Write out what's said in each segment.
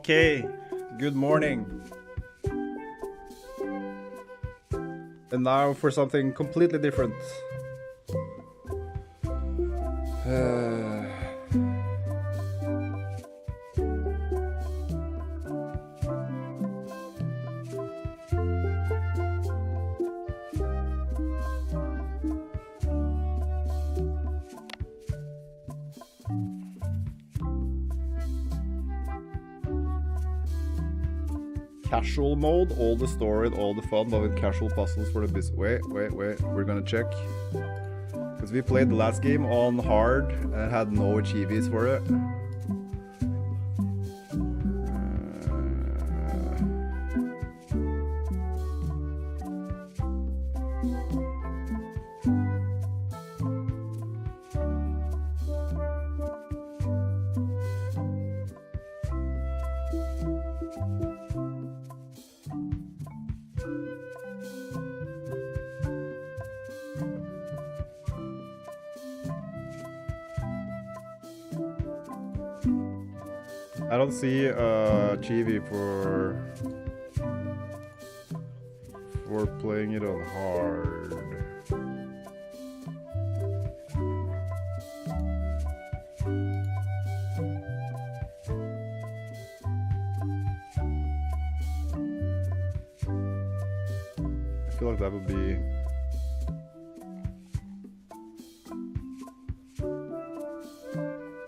Okay, good morning. And now for something completely different. Casual mode, all the story and all the fun, but with casual puzzles for the business. Wait, we're gonna check. Because we played the last game on hard and had no achieves for it. I don't see Chibi for playing it on hard. I feel like that would be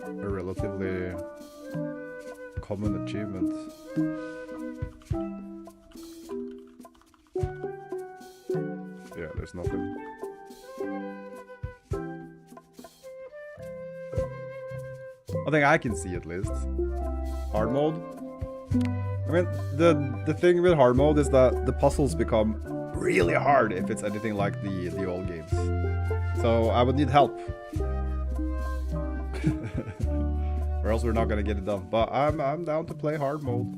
a relatively common achievement. Yeah, there's nothing. I think I can see at least. Hard mode. I mean, the thing with hard mode is that the puzzles become really hard if it's anything like the old games. So I would need help. Or else we're not gonna get it done. But I'm down to play hard mode.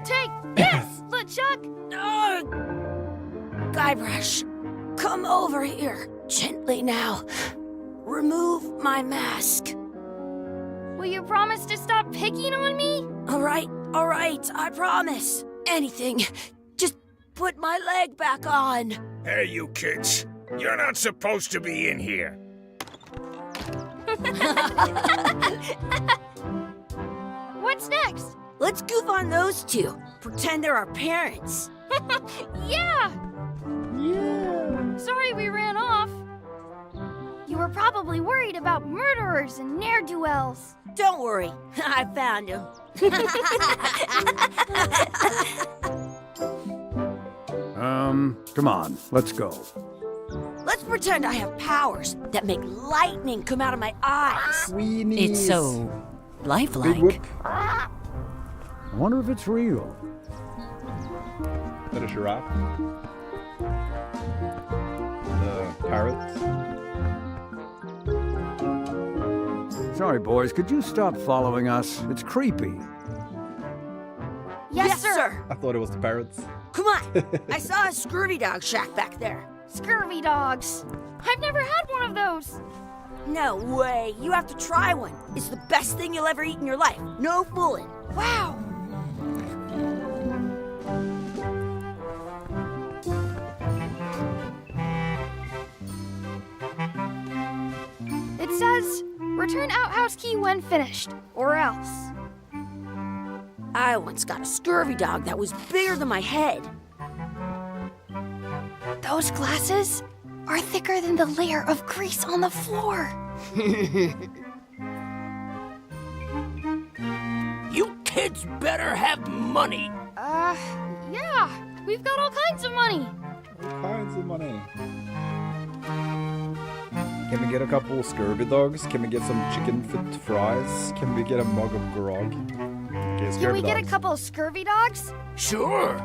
Take this, LeChuck! No! Guybrush, come over here. Gently now. Remove my mask. Will you promise to stop picking on me? All right, I promise. Anything. Just put my leg back on. Hey, you kids. You're not supposed to be in here. What's next? Let's goof on those two. Pretend they're our parents. Yeah! Sorry we ran off. You were probably worried about murderers and ne'er-do-wells. Don't worry, I found him. Come on, let's go. Let's pretend I have powers that make lightning come out of my eyes. Weenies. It's so lifelike. Big whoop. I wonder if it's real. Is that a giraffe? The parrot. Sorry, boys, could you stop following us? It's creepy. Yes, sir. I thought it was the parrots. Come on, I saw a scurvy dog shack back there. Scurvy dogs. I've never had one of those. No way, you have to try one. It's the best thing you'll ever eat in your life. No fooling. Wow. It says, return outhouse key when finished, or else. I once got a scurvy dog that was bigger than my head. Those glasses are thicker than the layer of grease on the floor. You kids better have money. Yeah. We've got all kinds of money. All kinds of money. Can we get a couple scurvy dogs? Can we get some chicken foot fries? Can we get a mug of grog? Okay, Can scurvy we get a dogs. couple of scurvy dogs? Sure.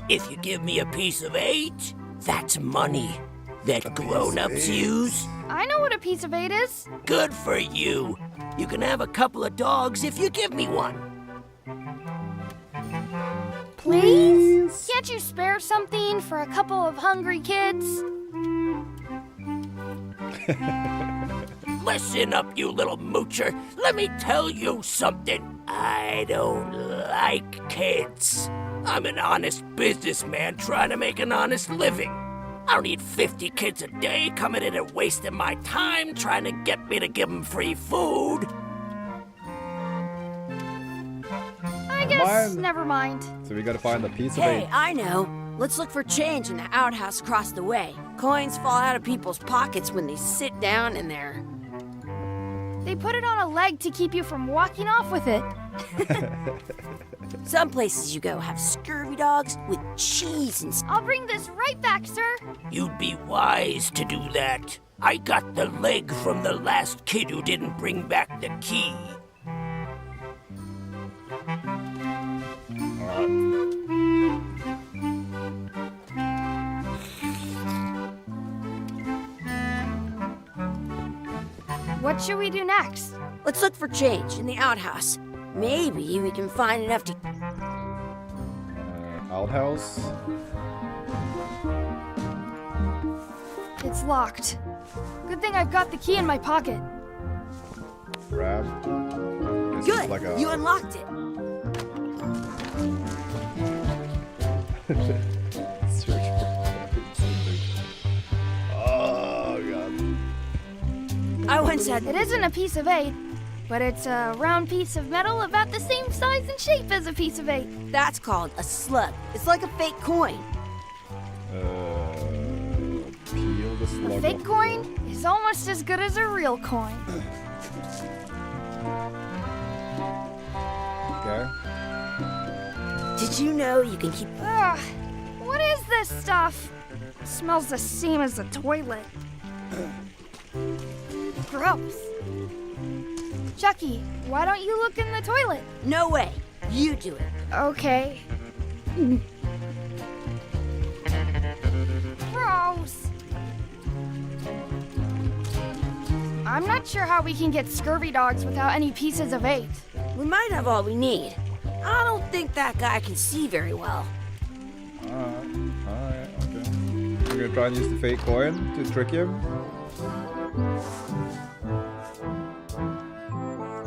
If you give me a piece of 8, that's money. that grown-ups use? I know what a piece of 8 is. Good for you. You can have a couple of dogs if you give me one. Please? Can't you spare something for a couple of hungry kids? Listen up, you little moocher. Let me tell you something. I don't like kids. I'm an honest businessman trying to make an honest living. I don't need 50 kids a day coming in and wasting my time trying to get me to give them free food. I guess never mind. So we gotta find a piece of Hey, 8. I know. Let's look for change in the outhouse across the way. Coins fall out of people's pockets when they sit down in there. They put it on a leg to keep you from walking off with it. Some places you go have scurvy dogs with cheese and I'll bring this right back, sir. You'd be wise to do that. I got the leg from the last kid who didn't bring back the key. What should we do next? Let's look for change in the outhouse. Maybe we can find enough to... Outhouse. It's locked. Good thing I've got the key in my pocket. Grab. This is Good! like a- You unlocked it. Search for something. Oh god. I once had... It isn't a piece of 8, but it's a round piece of metal about the same size and shape as a piece of 8. That's called a slug. It's like a fake coin. Peel the slug. A fake off. coin is almost as good as a real coin. Okay. Did you know you can keep... Ugh, what is this stuff? It smells the same as the toilet. Gross. Chucky, why don't you look in the toilet? No way. You do it. Okay. Gross. I'm not sure how we can get scurvy dogs without any pieces of 8. We might have all we need. I don't think that guy can see very well. Alright, okay. We're gonna try and use the fake coin to trick him.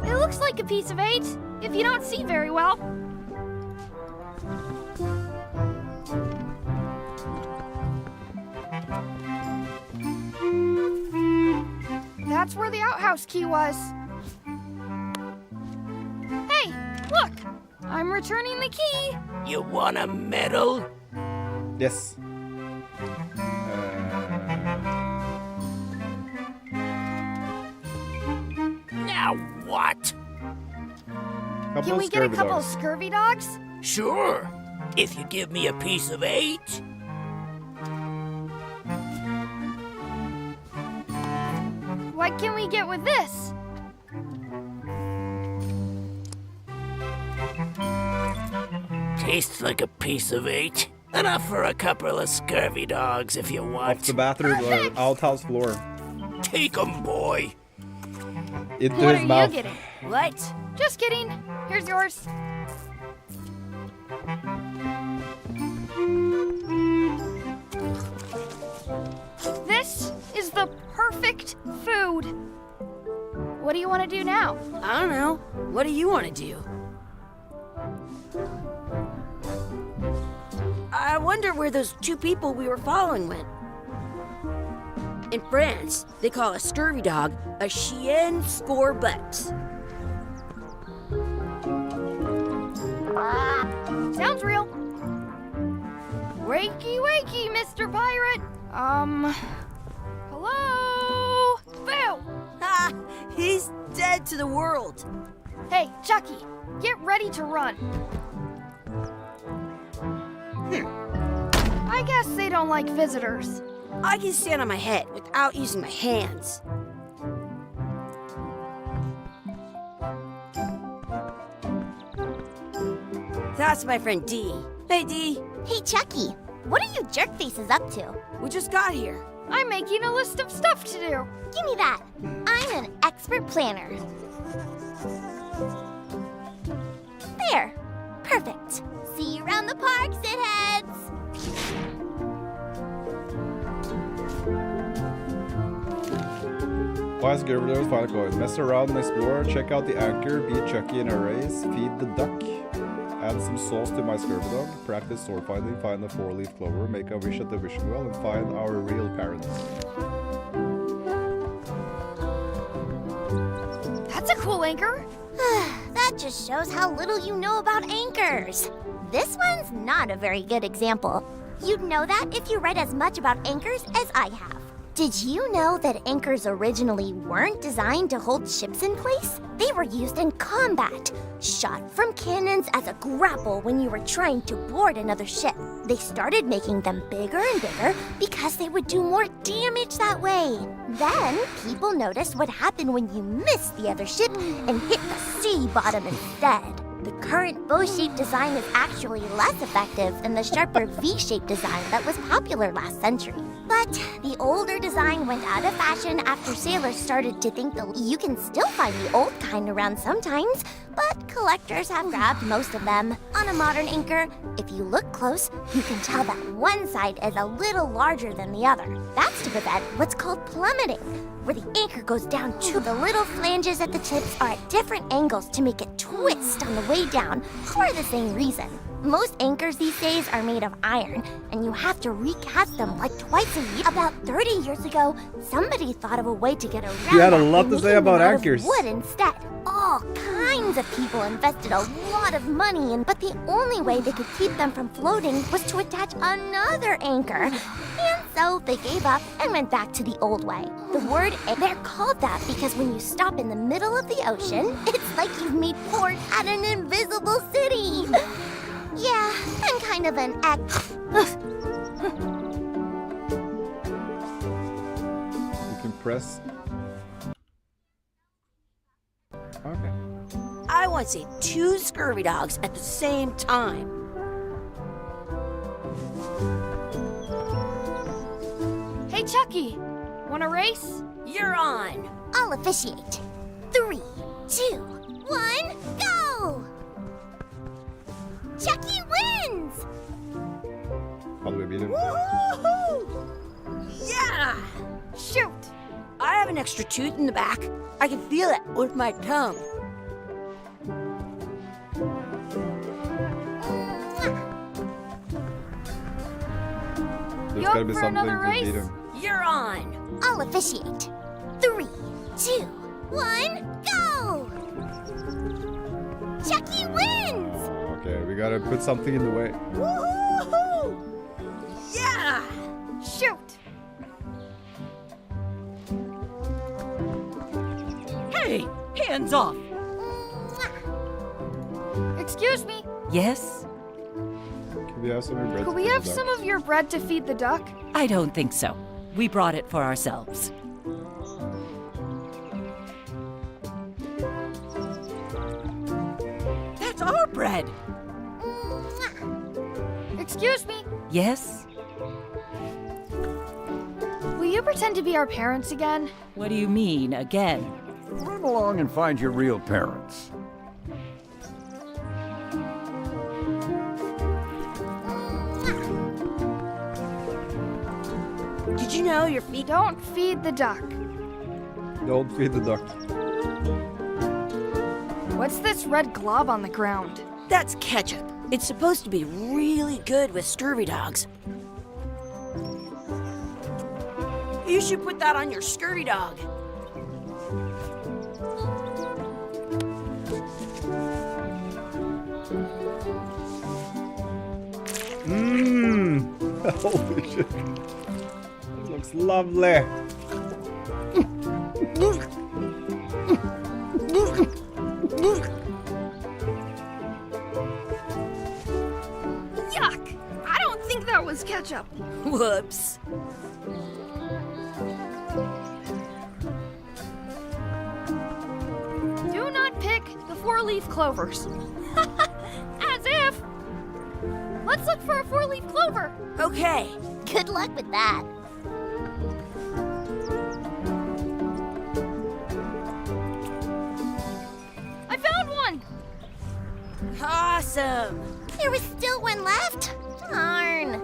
It looks like a piece of 8, if you don't see very well. That's where the outhouse key was. Hey, look! I'm returning the key. You want a medal? Yes. Now what? Can we get a couple of scurvy dogs? Sure. If you give me a piece of 8. What can we get with this? Tastes like a piece of 8. Enough for a couple of scurvy dogs if you Off want. the bathroom or outhouse floor. Take 'em, boy. Into What his are mouth. you getting? What? Just kidding. Here's yours. This is the perfect food. What do you want to do now? I don't know. What do you want to do? I wonder where those 2 people we were following went. In France, they call a scurvy dog a chien scorbut. Sounds real. Wakey, wakey, Mr. Pirate. Hello? Boo! Ha! He's dead to the world. Hey, Chucky, get ready to run. I guess they don't like visitors. I can stand on my head without using my hands. That's my friend Dee. Hey, Dee. Hey, Chucky, what are you jerk faces up to? We just got here. I'm making a list of stuff to do. Give me that. I'm an expert planner. There. Perfect. See you around the park, shitheads. Buy Scribbler's find a coin. Mess around and explore. Check out the anchor. Beat Chucky in a race. Feed the duck. Add some sauce to my Scribble dog. Practice sword finding. Find the 4-leaf clover. Make a wish at the wishing well. And find our real parents. That's a cool anchor. That just shows how little you know about anchors. This one's not a very good example. You'd know that if you read as much about anchors as I have. Did you know that anchors originally weren't designed to hold ships in place? They were used in combat, shot from cannons as a grapple when you were trying to board another ship. They started making them bigger and bigger because they would do more damage that way. Then, people noticed what happened when you missed the other ship and hit the sea bottom instead. The current bow-shaped design is actually less effective than the sharper V-shaped design that was popular last century. But the older design went out of fashion after sailors started to think that you can still find the old kind around sometimes, but collectors have grabbed most of them. On a modern anchor, if you look close, you can tell that one side is a little larger than the other. That's to prevent what's called plummeting, where the anchor goes down to the little flanges at the tips are at different angles to make it twist on the way down for the same reason. Most anchors these days are made of iron, and you have to recast them like twice a year. About 30 years ago, somebody thought of a way to get around You had a that lot by to say making about them out of anchors. wood instead. All kinds of people invested a lot of money in, but the only way they could keep them from floating was to attach another anchor. And so they gave up and went back to the old way. The word, they're called that because when you stop in the middle of the ocean, it's like you've made port at an invisible city. Yeah, I'm kind of an You can press. Okay. I want to see 2 scurvy dogs at the same time. Hey, Chucky. Want a race? You're on. I'll officiate. 3, 2, 1, go! Chucky wins! How do we beat him? Woohoo! Yeah! Shoot. I have an extra tooth in the back. I can feel it with my tongue. There's You gotta up be for something another to beat race? him. You're on. I'll officiate. 3, 2, 1, go! Chucky wins! Okay, we gotta put something in the way. Woohoo! Yeah! Shoot. Hey, hands off. Excuse me. Yes? Can we have some of your bread? Could we have some of your bread to feed the duck? I don't think so. We brought it for ourselves. That's our bread. Excuse me. Yes? Will you pretend to be our parents again? What do you mean, again? Run along and find your real parents. Did you know your feet? Don't feed the duck. Don't feed the duck. What's this red glob on the ground? That's ketchup. It's supposed to be really good with scurvy dogs. You should put that on your scurvy dog. Mmm. Holy shit. It looks lovely. Yuck! I don't think that was ketchup. Whoops. Do not pick the 4-leaf clovers. As if. Let's look for a 4-leaf clover. Okay. Good luck with that. Awesome! There was still one left. Darn.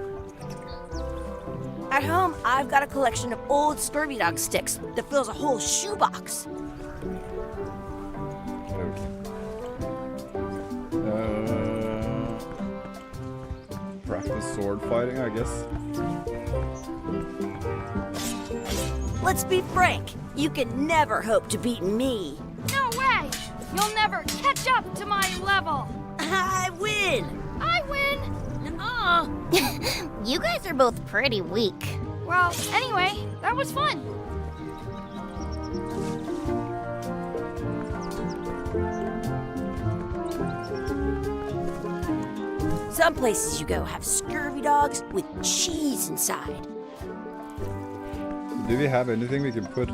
At home, I've got a collection of old scurvy dog sticks that fills a whole shoebox. Practice sword fighting, I guess. Let's be frank, you can never hope to beat me. No way! You'll never catch up to my level! I win! I win! You guys are both pretty weak. Well, anyway, that was fun. Some places you go have scurvy dogs with cheese inside. Do we have anything we can put?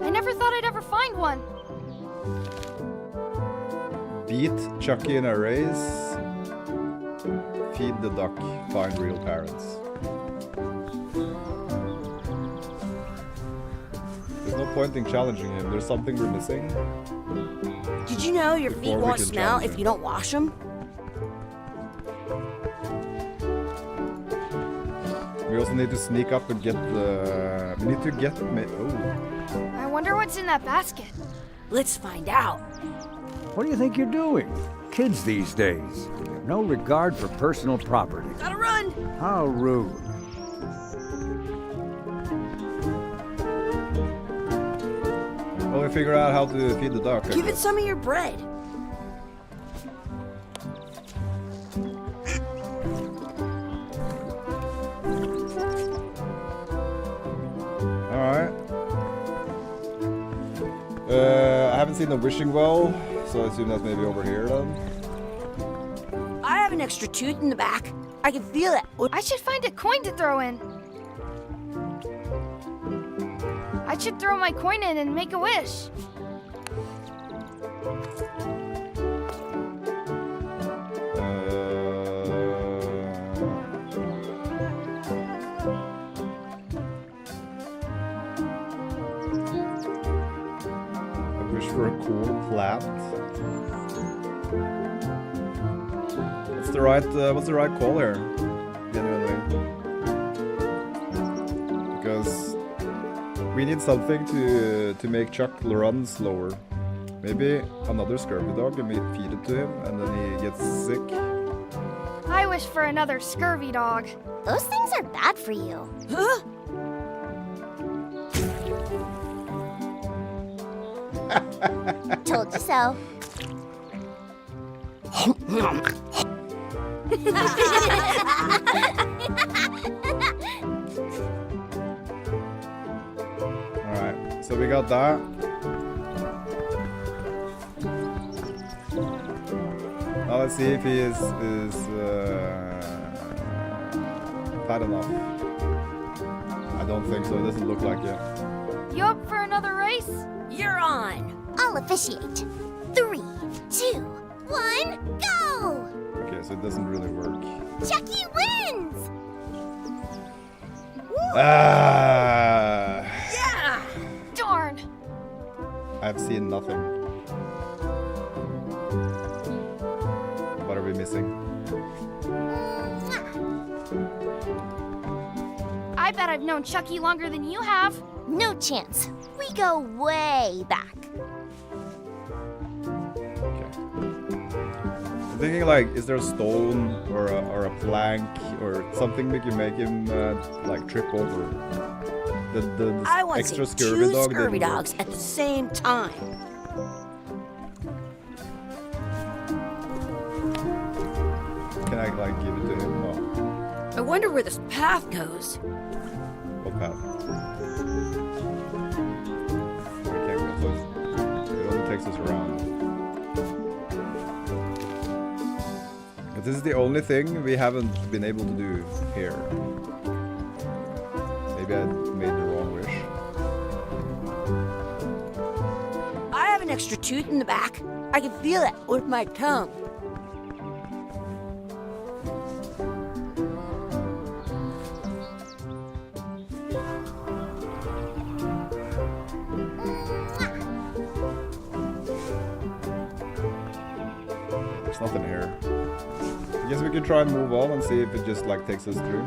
I never thought I'd ever find one. Beat Chucky in a race. Feed the duck. Find real parents. There's no point in challenging him. There's something we're missing. Did you know your Before feet we won't can smell challenge if him. you don't wash them? We also need to sneak up and get the... We need to get... Oh. I wonder what's in that basket. Let's find out. What do you think you're doing? Kids these days have no regard for personal property. Gotta run! How rude. Well, we figure out how to feed the duck. I Give it guess. some of your bread. Alright. I haven't seen the wishing well, so I assume that's maybe over here then. I have an extra tooth in the back. I can feel it. I should find a coin to throw in. I should throw my coin in and make a wish. I wish for a cool plant. What's the right call here? Genuinely. Because we need something to make Chuck run slower. Maybe another scurvy dog and we feed it to him and then he gets sick. I wish for another scurvy dog. Those things are bad for you. Huh? Told you so. Alright, so we got that. Now let's see if he is fat enough. I don't think so, it doesn't look like it. You up for another race? You're on. I'll officiate. 3, 2, 1, go! Okay, so it doesn't really work. Chucky wins! Ah, Yeah! Darn. I've seen nothing. What are we missing? I bet I've known Chucky longer than you have. No chance. We go way back. Okay. I'm thinking like, is there a stone or a plank or something we can make him like trip over? The I want to extra see scurvy two dog scurvy didn't work. dogs at the same time. Can I like give it to him? No. I wonder where this path goes. What path? We can't go. So it only takes us around. But this is the only thing we haven't been able to do here. Maybe I made the wrong wish. I have an extra tooth in the back. I can feel it with my tongue. There's nothing here. I guess we can try and move on and see if it just like takes us through.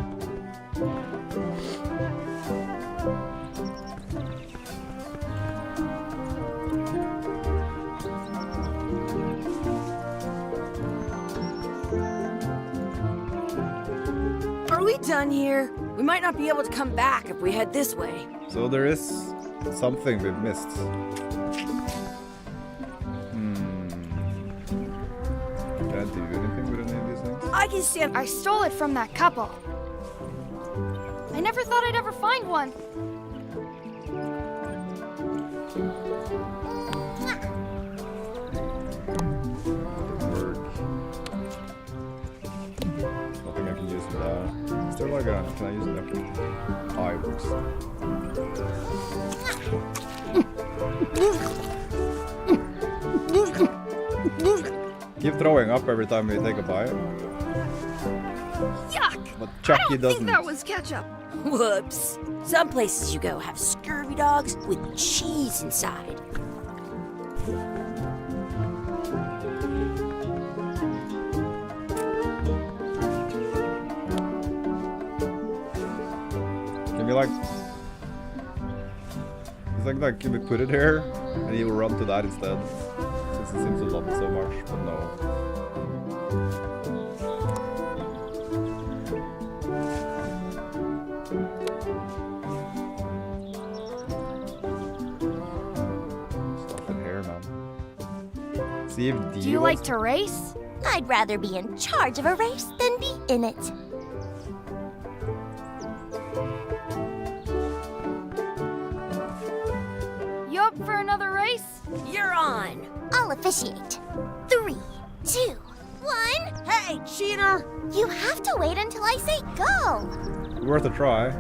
Are we done here? We might not be able to come back if we head this way. So there is something we've missed. Can I do anything with any of these things? I can stand. I stole it from that couple. I never thought I'd ever find one. Work. Nothing I can use for that. Is there like a... Can I use it? Pie works. Keep throwing up every time we take a bite. Yuck! But I Chucky don't doesn't. think that was ketchup. Whoops. Some places you go have scurvy dogs with cheese inside. Can we like... It's like, can we put it here? And he will run to that instead. Since he seems to love it so much, but no. Stuff in here, man. See if D Do you wants like to race? I'd rather be in charge of a race than be in it. You up for another race? You're on. I'll officiate. 3, 2, 1. Hey, cheater! You have to wait until I say go. Worth a try.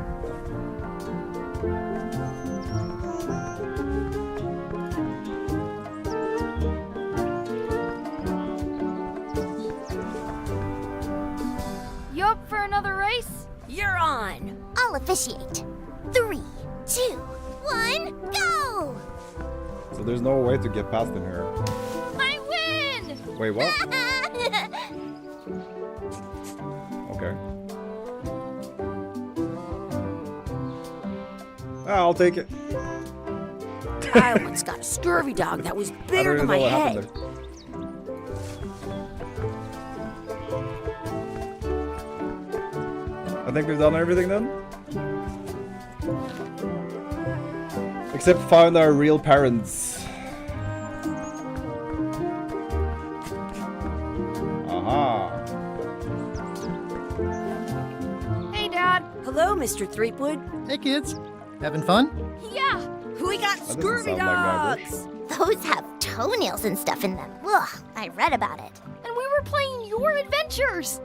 You up for another race? You're on. I'll officiate. 3, 2, 1, go! So there's no way to get past him here. I win! Wait, what? Okay. I'll take it. I once got a scurvy dog that was I don't bigger even than know my what head. happened there. I think we've done everything then. Except find our real parents. Aha. Hey, Dad. Hello, Mr. Threepwood. Hey kids, having fun? Yeah. We got doesn't scurvy sound like dogs. Those have toenails and stuff in them. Ugh, I read about it. And we were playing your adventures.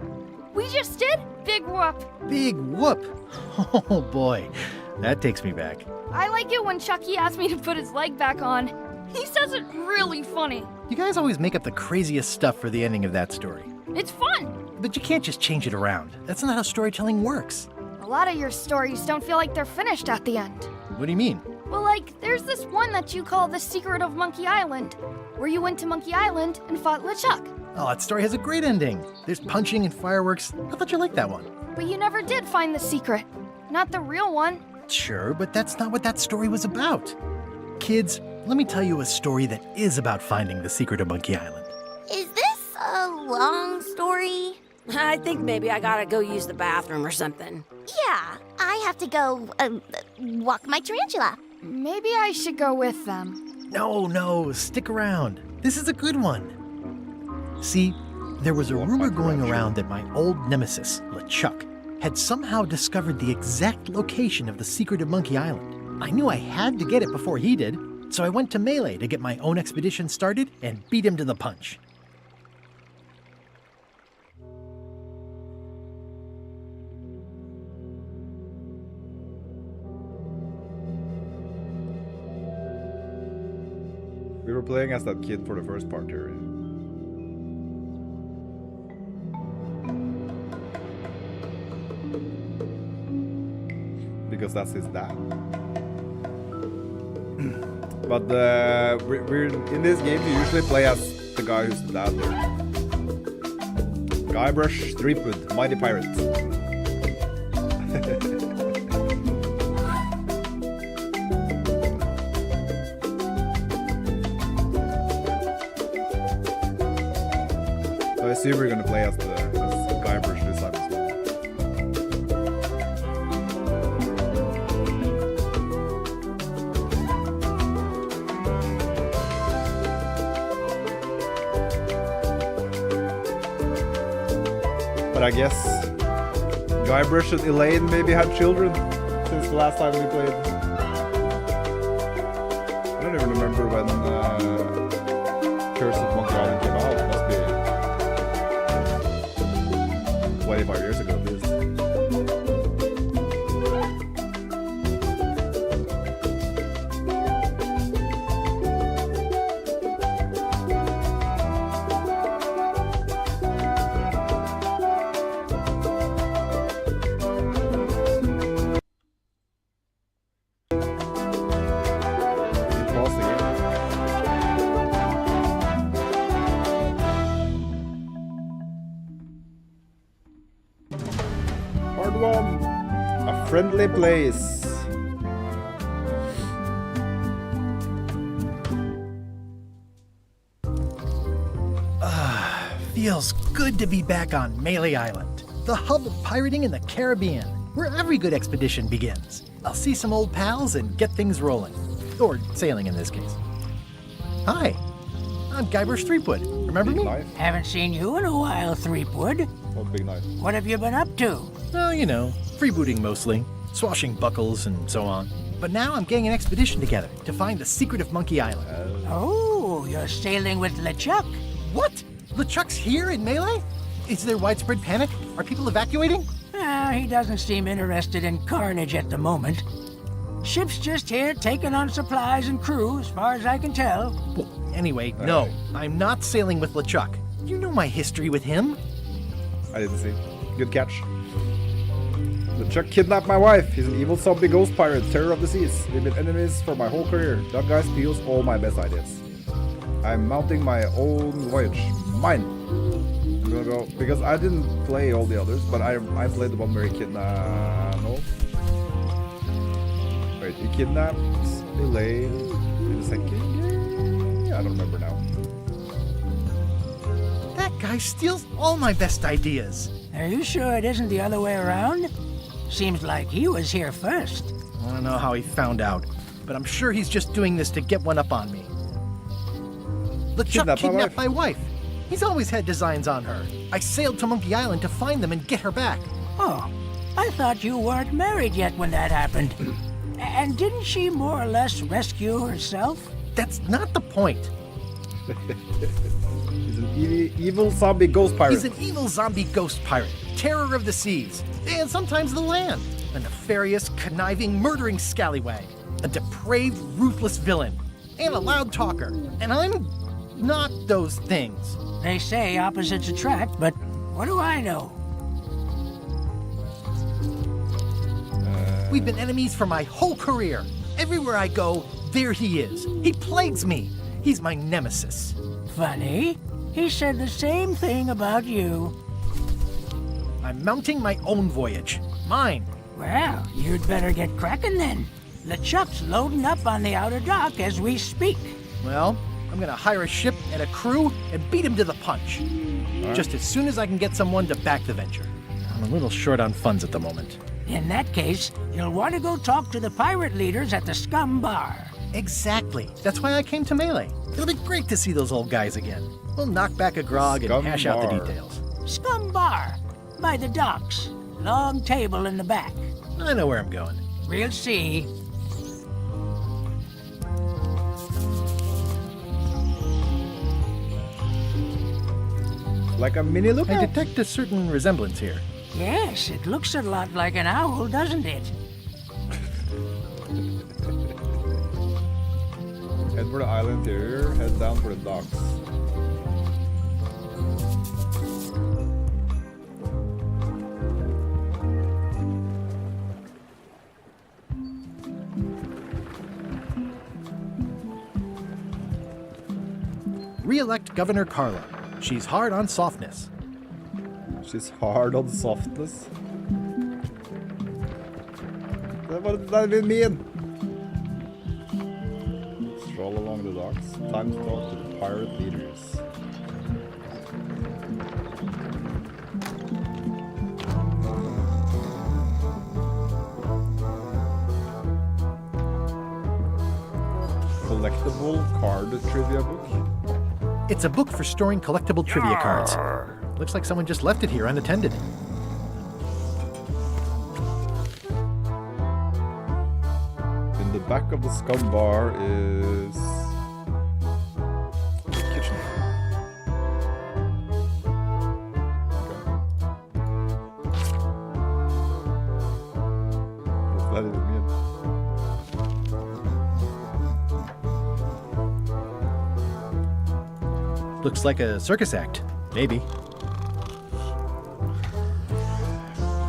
We just did Big Whoop. Big whoop! Oh boy, that takes me back. I like it when Chucky asked me to put his leg back on. He says it really funny. You guys always make up the craziest stuff for the ending of that story. It's fun. But you can't just change it around. That's not how storytelling works. A lot of your stories don't feel like they're finished at the end. What do you mean? Well, like, there's this one that you call The Secret of Monkey Island, where you went to Monkey Island and fought LeChuck. Oh, that story has a great ending. There's punching and fireworks. I thought you liked that one. But you never did find the secret. Not the real one. Sure, but that's not what that story was about. Kids, let me tell you a story that is about finding the secret of Monkey Island. Is this a long story? I think maybe I gotta go use the bathroom or something. Yeah, I have to go walk my tarantula. Maybe I should go with them. No, stick around. This is a good one. See, there was a rumor going around that my old nemesis, LeChuck, had somehow discovered the exact location of the secret of Monkey Island. I knew I had to get it before he did, so I went to Melee to get my own expedition started and beat him to the punch. We were playing as that kid for the first part here. Because that's his dad. But we're in this game, you usually play as the guy who's the dad there. Guybrush Threepwood, Mighty Pirate. So I assume we're gonna play as Guybrush this time as well. But I guess Guybrush and Elaine maybe had children since the last time we played. I don't even remember when Curse of Monkey Island came out. It must be 25 years ago at least. Hard one. A friendly place. Feels good to be back on Melee Island, the hub of pirating in the Caribbean, where every good expedition begins. I'll see some old pals and get things rolling. Or sailing in this case. Hi, I'm Guybrush Threepwood. Remember Big me? knife. Haven't seen you in a while, Threepwood. Oh, big knife. What have you been up to? Oh, you know, freebooting mostly, swashing buckles and so on. But now I'm getting an expedition together to find the secret of Monkey Island. Oh, you're sailing with LeChuck. What? LeChuck's here in Melee? Is there widespread panic? Are people evacuating? He doesn't seem interested in carnage at the moment. Ship's just here taking on supplies and crew, as far as I can tell. Well, anyway, no, I'm not sailing with LeChuck. You know my history with him. I didn't see. Good catch. LeChuck kidnapped my wife. He's an evil zombie ghost pirate, terror of the seas. We've been enemies for my whole career. That guy steals all my best ideas. I'm mounting my own voyage. Mine. I'm gonna go because I didn't play all the others, but I played the one where he kidnapped. No. Wait, he kidnapped Elaine in the second game? I don't remember now. That guy steals all my best ideas. Are you sure it isn't the other way around? Seems like he was here first. I don't know how he found out, but I'm sure he's just doing this to get one up on me. LeChuck kidnapped my wife. He's always had designs on her. I sailed to Monkey Island to find them and get her back. Oh, I thought you weren't married yet when that happened. And didn't she more or less rescue herself? That's not the point. He's an evil zombie ghost pirate. He's an evil zombie ghost pirate, terror of the seas, and sometimes the land. A nefarious, conniving, murdering scallywag. A depraved, ruthless villain. And a loud talker. And I'm not those things. They say opposites attract, but what do I know? We've been enemies for my whole career. Everywhere I go, there he is. He plagues me. He's my nemesis. Funny. He said the same thing about you. I'm mounting my own voyage. Mine. Well, you'd better get cracking then. LeChuck's loading up on the outer dock as we speak. Well, I'm gonna hire a ship and a crew and beat him to the punch. Just as soon as I can get someone to back the venture. I'm a little short on funds at the moment. In that case, you'll want to go talk to the pirate leaders at the Scum Bar. Exactly. That's why I came to Melee. It'll be great to see those old guys again. We'll knock back a grog and Scum hash out the Bar. details. Scum Bar, by the docks. Long table in the back. I know where I'm going. We'll see. Like a mini I lookout. detect a certain resemblance here. Yes, it looks a lot like an owl, doesn't it? Head for the island interior, head down for the docks. Re-elect Governor Carla. She's hard on softness. She's hard on softness. What does that even mean? Stroll along the docks. Time to talk to the pirate leaders. Collectible card trivia book. It's a book for storing collectible trivia cards. Looks like someone just left it here unattended. In the back of the scum bar is kitchen. Okay. What does that even mean? Looks like a circus act. Maybe.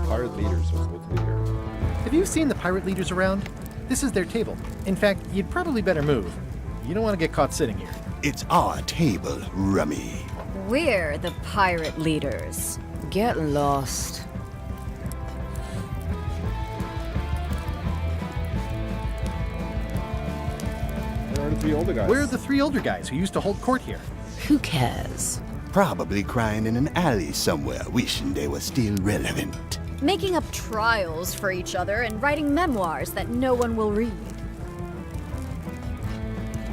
Pirate leaders are supposed to be here. Have you seen the pirate leaders around? This is their table. In fact, you'd probably better move. You don't want to get caught sitting here. It's our table, Rummy. We're the pirate leaders. Get lost. Where are the three older guys? Where are the three older guys who used to hold court here? Who cares? Probably crying in an alley somewhere, wishing they were still relevant. Making up trials for each other and writing memoirs that no one will read.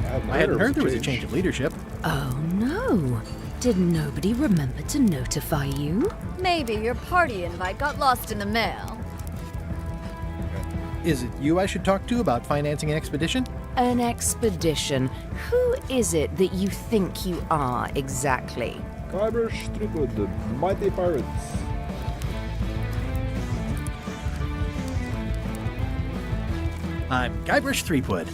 I hadn't heard there was a change of leadership. Oh no. Did nobody remember to notify you? Maybe your party invite got lost in the mail. Is it you I should talk to about financing an expedition? An expedition? Who is it that you think you are exactly? Guybrush Threepwood, the mighty pirates. I'm Guybrush Threepwood.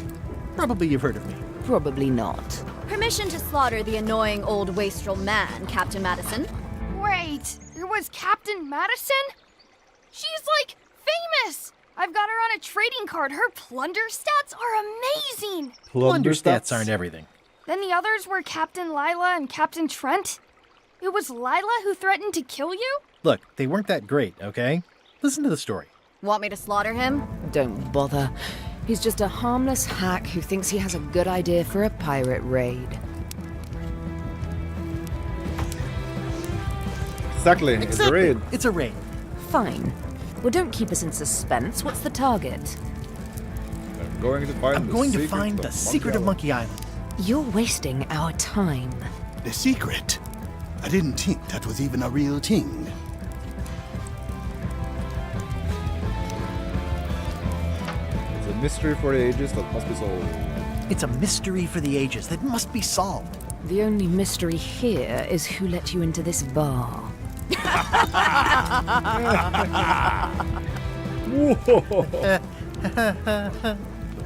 Probably you've heard of me. Probably not. Permission to slaughter the annoying old wastrel man, Captain Madison. Wait, it was Captain Madison? She's like famous! I've got her on a trading card. Her plunder stats are amazing! Plunder stats aren't everything. Then the others were Captain Lila and Captain Trent. It was Lila who threatened to kill you? Look, they weren't that great, okay? Listen to the story. Want me to slaughter him? Don't bother. He's just a harmless hack who thinks he has a good idea for a pirate raid. Exactly, it's a raid. It's a raid. Fine. Well, don't keep us in suspense. What's the target? I'm going to find the secret of Monkey Island. You're wasting our time. The secret? I didn't think that was even a real thing. It's a mystery for the ages that must be solved. It's a mystery for the ages that must be solved. The only mystery here is who let you into this bar.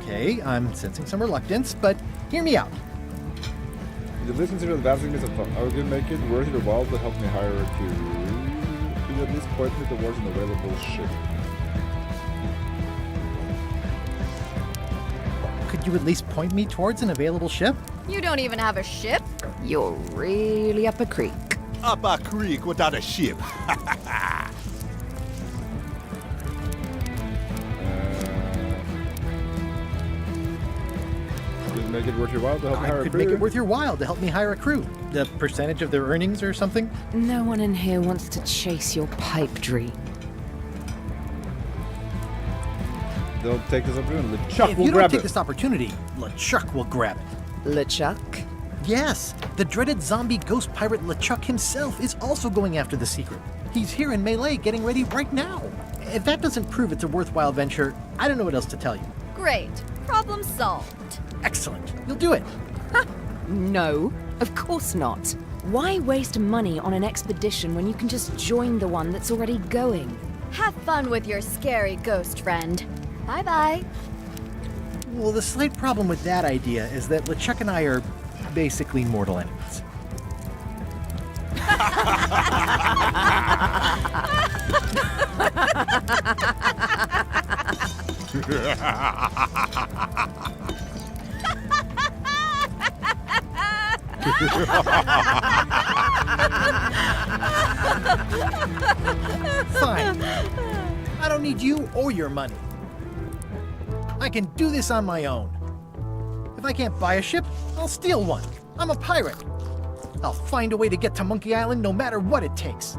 Okay, I'm sensing some reluctance, but hear me out. If you consider advancing this at I would make it worth your while to help me hire a crew. Could you at least point me towards an available ship? Could you at least point me towards an available ship? You don't even have a ship? You're really up a creek. Up a creek without a ship. Make it worth your while to help me hire a crew. I could make it worth your while to help me hire a crew. The percentage of their earnings or something? No one in here wants to chase your pipe dream. Don't take this opportunity. LeChuck If will you grab don't take it. this opportunity, LeChuck will grab it. LeChuck? Yes, the dreaded zombie ghost pirate LeChuck himself is also going after the secret. He's here in Melee getting ready right now. If that doesn't prove it's a worthwhile venture, I don't know what else to tell you. Great. Problem solved. Excellent. You'll do it. No, of course not. Why waste money on an expedition when you can just join the one that's already going? Have fun with your scary ghost friend. Bye-bye. Well, the slight problem with that idea is that LeChuck and I are basically mortal enemies. Fine. I don't need you or your money. I can do this on my own. If I can't buy a ship, I'll steal one. I'm a pirate. I'll find a way to get to Monkey Island no matter what it takes.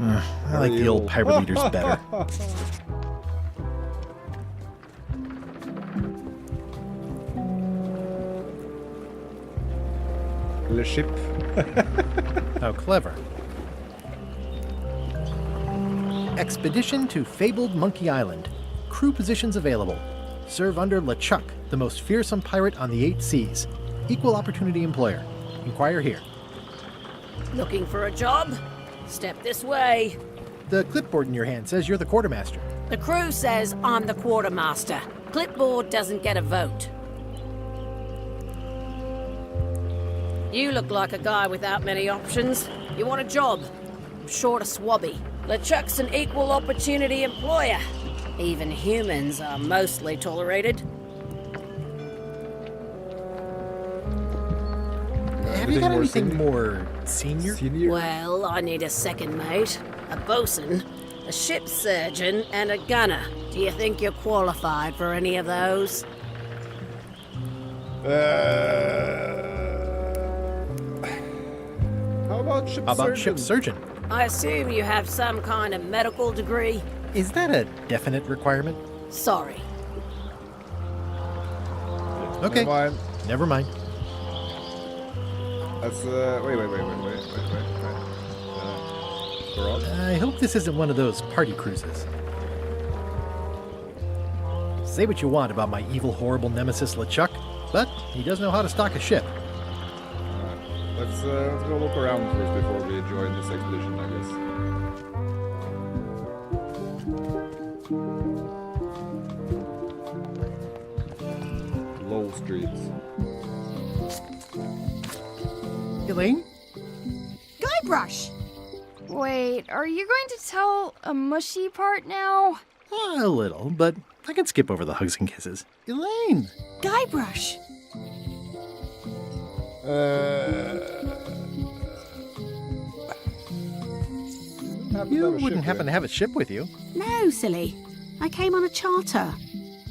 I like the old pirate leaders better. Le ship. How clever. Expedition to fabled Monkey Island. Crew positions available. Serve under LeChuck, the most fearsome pirate on the 8 seas. Equal opportunity employer. Inquire here. Looking for a job? Step this way. The clipboard in your hand says you're the quartermaster. The crew says I'm the quartermaster. Clipboard doesn't get a vote. You look like a guy without many options. You want a job? I'm short a swabby. LeChuck's an equal opportunity employer. Even humans are mostly tolerated. Have you got anything more senior? Well, I need a second mate, a bosun, a ship surgeon, and a gunner. Do you think you're qualified for any of those? How about ship surgeon? I assume you have some kind of medical degree? Is that a definite requirement? Sorry. Okay. Never mind. That's wait. I hope this isn't one of those party cruises. Say what you want about my evil, horrible nemesis LeChuck, but he does know how to stock a ship. Let's go look around first before we join this expedition, I guess. Low streets. Elaine? Guybrush! Wait, are you going to tell a mushy part now? A little, but I can skip over the hugs and kisses. Elaine! Guybrush! You wouldn't happen to have a ship with you? No, silly. I came on a charter.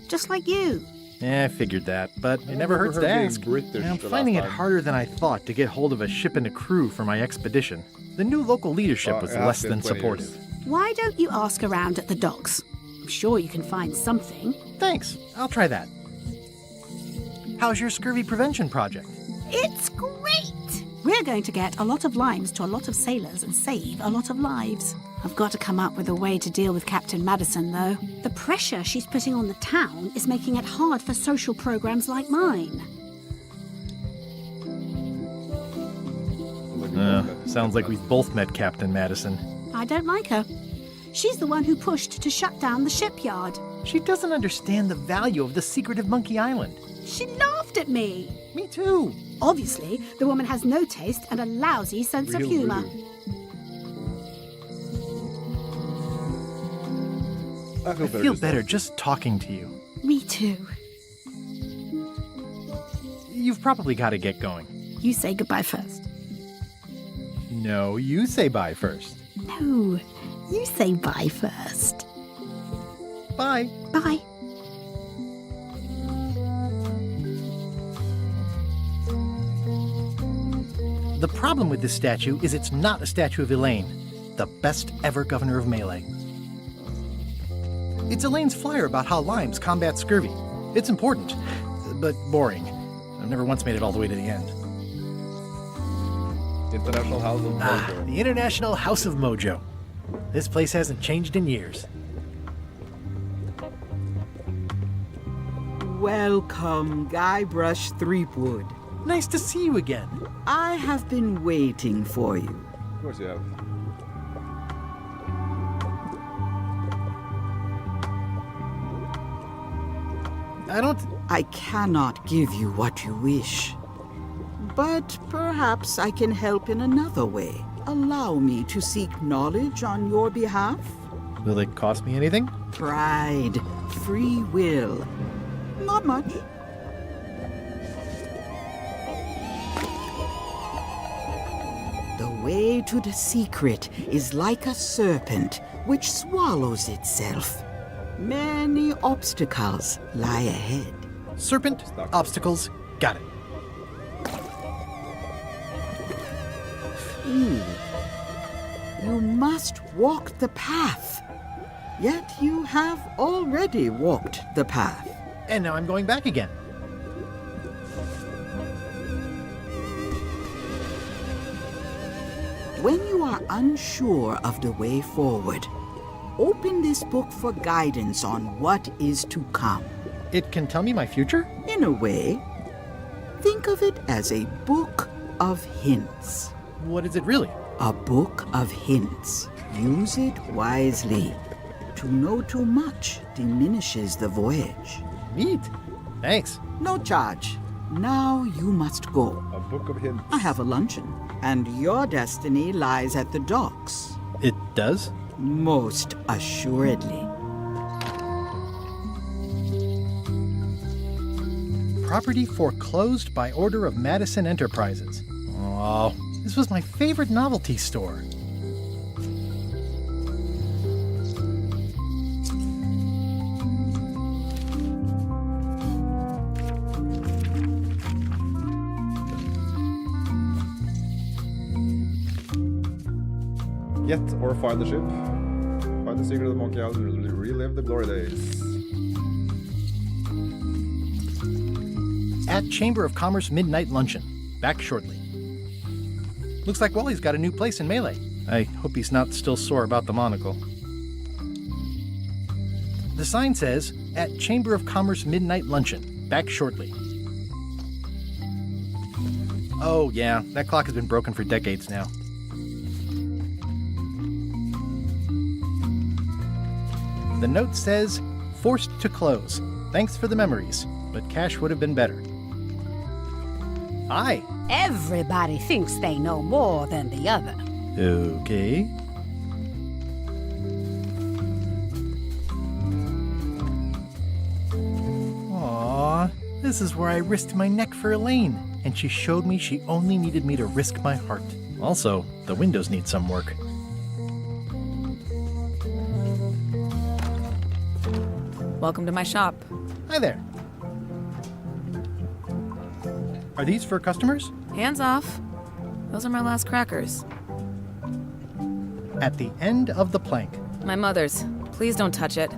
Just like you. I figured that, but it never hurts to ask. I'm finding it harder than I thought to get hold of a ship and a crew for my expedition. The new local leadership was less than supportive. Why don't you ask around at the docks? I'm sure you can find something. Thanks. I'll try that. How's your scurvy prevention project? It's great! We're going to get a lot of limes to a lot of sailors and save a lot of lives. I've got to come up with a way to deal with Captain Madison, though. The pressure she's putting on the town is making it hard for social programs like mine. Sounds like we've both met Captain Madison. I don't like her. She's the one who pushed to shut down the shipyard. She doesn't understand the value of the secret of Monkey Island. She laughed at me. Me too. Obviously, the woman has no taste and a lousy sense of humor. I feel better just talking to you. Me too. You've probably got to get going. You say goodbye first. No, you say bye first. No, you say bye first. Bye. Bye. The problem with this statue is it's not a statue of Elaine, the best ever governor of Melee. It's Elaine's flyer about how limes combat scurvy. It's important, but boring. I've never once made it all the way to the end. International House of Mojo. The International House of Mojo. This place hasn't changed in years. Welcome, Guybrush Threepwood. Nice to see you again. I have been waiting for you. Of course you have. I cannot give you what you wish. But perhaps I can help in another way. Allow me to seek knowledge on your behalf. Will it cost me anything? Pride, free will. Not much. The way to the secret is like a serpent which swallows itself. Many obstacles lie ahead. Serpent, obstacles, got it. You must walk the path. Yet you have already walked the path. And now I'm going back again. When you are unsure of the way forward, open this book for guidance on what is to come. It can tell me my future? In a way, think of it as a book of hints. What is it really? A book of hints. Use it wisely. To know too much diminishes the voyage. Neat. Thanks. No charge. Now you must go. A book of hints. I have a luncheon, and your destiny lies at the docks. It does? Most assuredly. Property foreclosed by order of Madison Enterprises. Oh, this was my favorite novelty store. Get or find the ship. Find the secret of the Monkey Island and relive the glory days. At Chamber of Commerce Midnight Luncheon. Back shortly. Looks like Wally's got a new place in Melee. I hope he's not still sore about the monocle. The sign says, at Chamber of Commerce Midnight Luncheon. Back shortly. Oh yeah, that clock has been broken for decades now. The note says, forced to close. Thanks for the memories, but cash would have been better. Hi. Everybody thinks they know more than the other. Okay. Aww, this is where I risked my neck for Elaine, and she showed me she only needed me to risk my heart. Also, the windows need some work. Welcome to my shop. Hi there. Are these for customers? Hands off. Those are my last crackers. At the end of the plank. My mother's. Please don't touch it.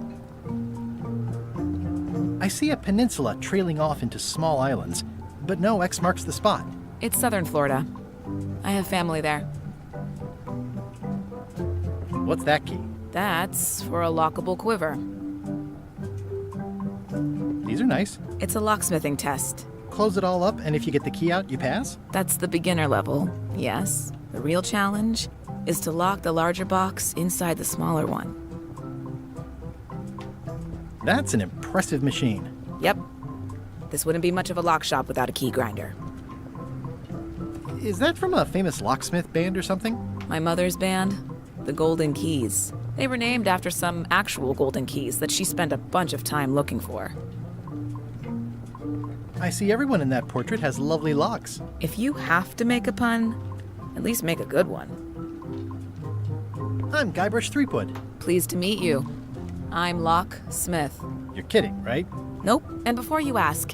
I see a peninsula trailing off into small islands, but no X marks the spot. It's southern Florida. I have family there. What's that key? That's for a lockable quiver. These are nice. It's a locksmithing test. Close it all up, and if you get the key out, you pass? That's the beginner level, yes. The real challenge is to lock the larger box inside the smaller one. That's an impressive machine. Yep. This wouldn't be much of a lock shop without a key grinder. Is that from a famous locksmith band or something? My mother's band, the Golden Keys. They were named after some actual golden keys that she spent a bunch of time looking for. I see everyone in that portrait has lovely locks. If you have to make a pun, at least make a good one. I'm Guybrush Threepwood. Pleased to meet you. I'm Lock Smith. You're kidding, right? Nope. And before you ask,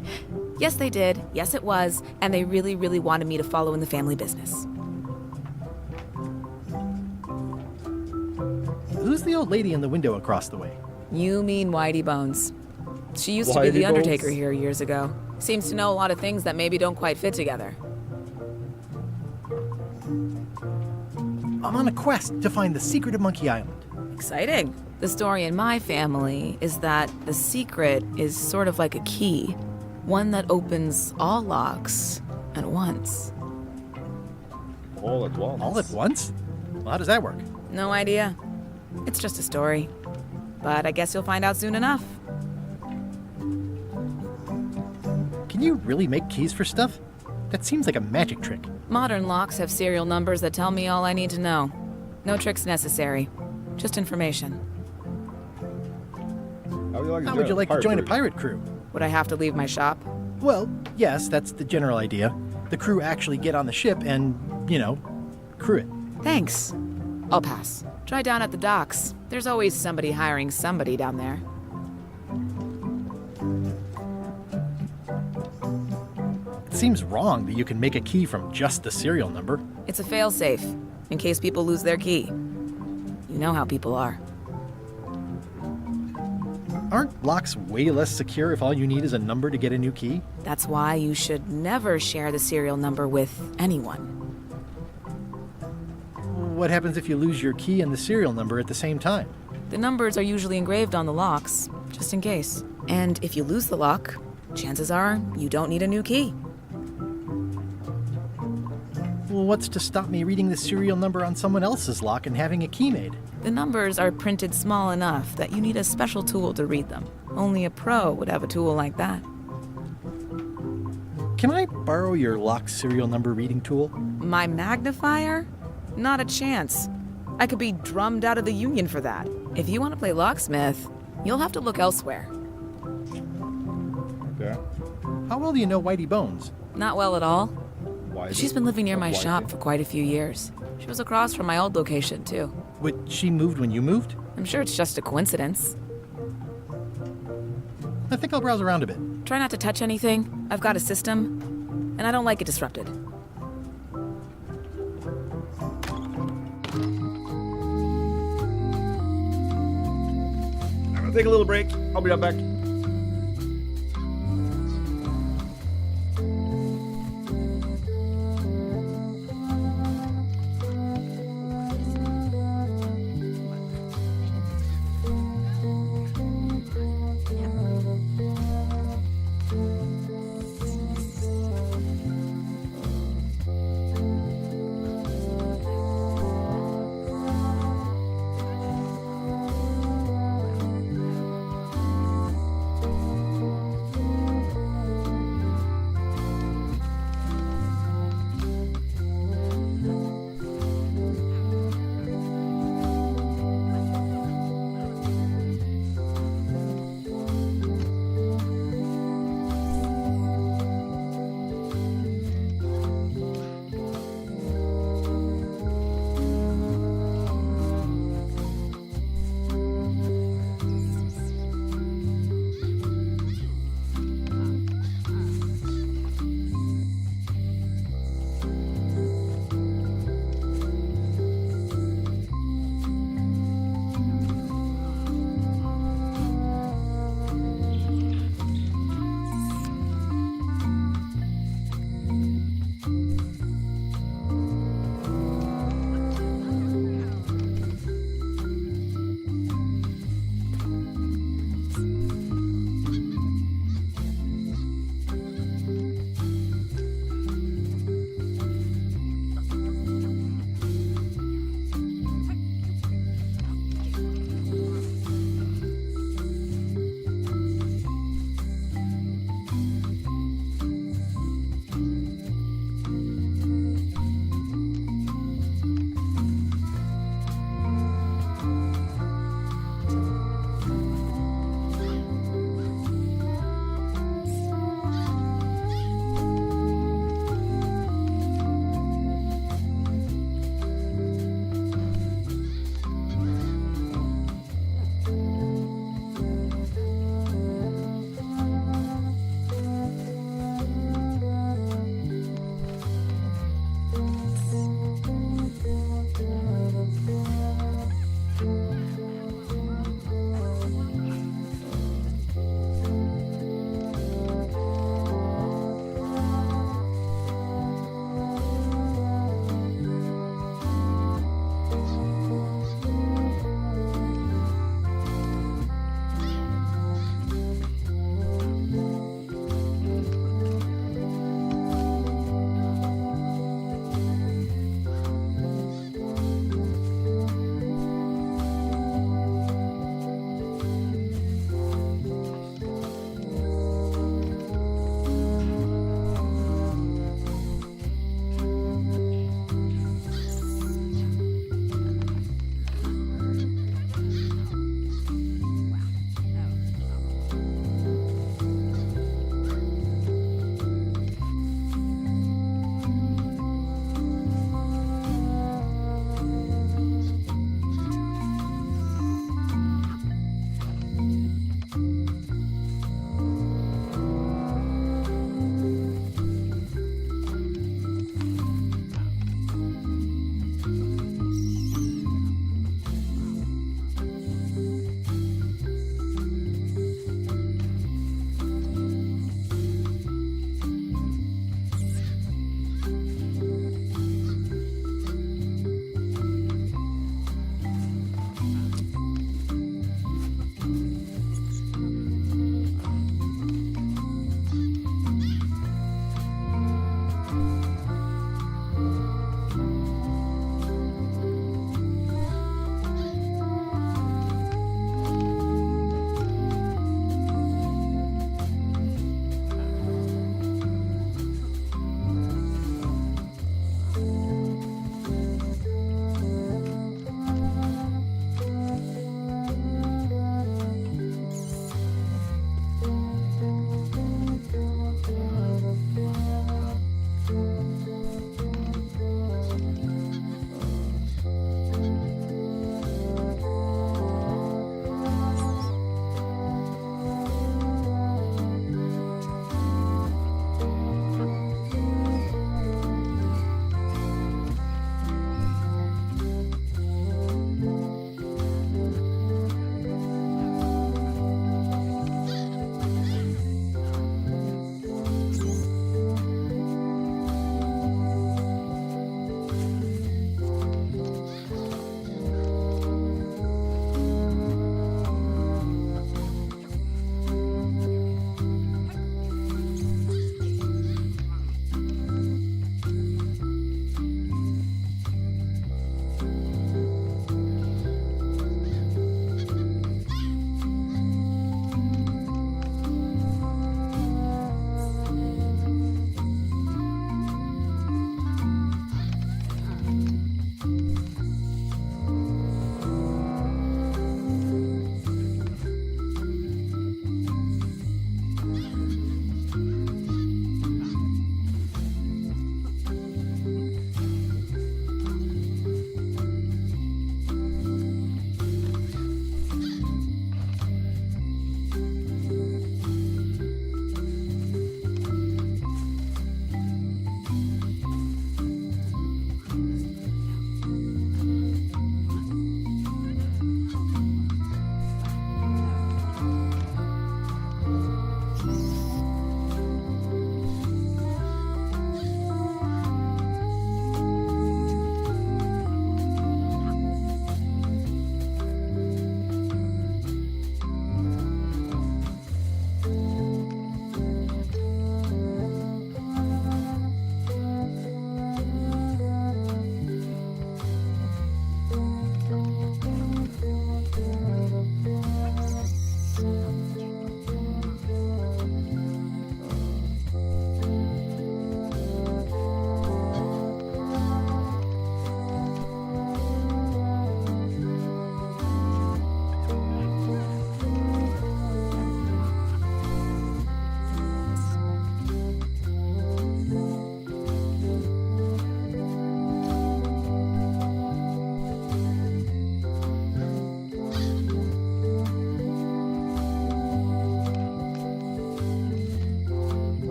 yes they did, yes it was, and they really, really wanted me to follow in the family business. Who's the old lady in the window across the way? You mean Whitey Bones. She used to be the Whitey Undertaker Bones? here years ago. Seems to know a lot of things that maybe don't quite fit together. I'm on a quest to find the secret of Monkey Island. Exciting. The story in my family is that the secret is sort of like a key. One that opens all locks at once. All at once. All at once? Well, how does that work? No idea. It's just a story. But I guess you'll find out soon enough. Can you really make keys for stuff? That seems like a magic trick. Modern locks have serial numbers that tell me all I need to know. No tricks necessary. Just information. How would you like to join a pirate crew? Would I have to leave my shop? Well, yes, that's the general idea. The crew actually get on the ship and, crew it. Thanks. I'll pass. Try down at the docks. There's always somebody hiring somebody down there. It seems wrong that you can make a key from just the serial number. It's a failsafe, in case people lose their key. You know how people are. Aren't locks way less secure if all you need is a number to get a new key? That's why you should never share the serial number with anyone. What happens if you lose your key and the serial number at the same time? The numbers are usually engraved on the locks, just in case. And if you lose the lock, chances are you don't need a new key. Well, what's to stop me reading the serial number on someone else's lock and having a key made? The numbers are printed small enough that you need a special tool to read them. Only a pro would have a tool like that. Can I borrow your lock serial number reading tool? My magnifier? Not a chance. I could be drummed out of the union for that. If you want to play locksmith, you'll have to look elsewhere. Okay. How well do you know Whitey Bones? Not well at all. Why? She's been living near my shop for quite a few years. She was across from my old location, too. Wait, she moved when you moved? I'm sure it's just a coincidence. I think I'll browse around a bit. Try not to touch anything. I've got a system, and I don't like it disrupted. I'm gonna take a little break. I'll be right back.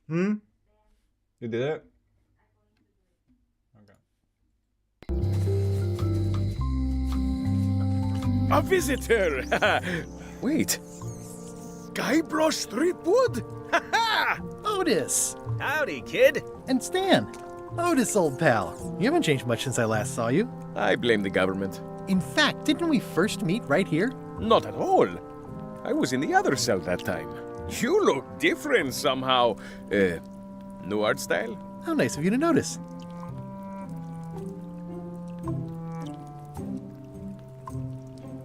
Hmm? You did it? A visitor! Wait. Guybrush Threepwood? Otis! Howdy, kid. And Stan. Otis, old pal. You haven't changed much since I last saw you. I blame the government. In fact, didn't we first meet right here? Not at all. I was in the other cell that time. You look different somehow. New art style? How nice of you to notice.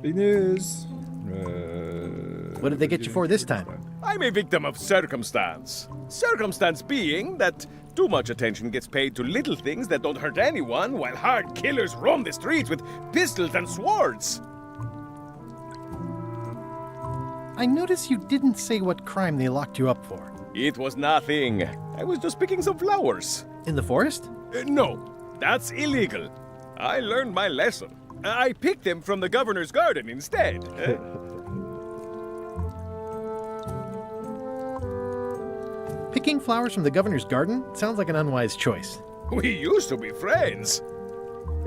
Big news. What did they get you for this time? I'm a victim of circumstance. Circumstance being that too much attention gets paid to little things that don't hurt anyone, while hard killers roam the streets with pistols and swords. I notice you didn't say what crime they locked you up for. It was nothing. I was just picking some flowers. In the forest? No, that's illegal. I learned my lesson. I picked them from the governor's garden instead. Picking flowers from the governor's garden sounds like an unwise choice. We used to be friends.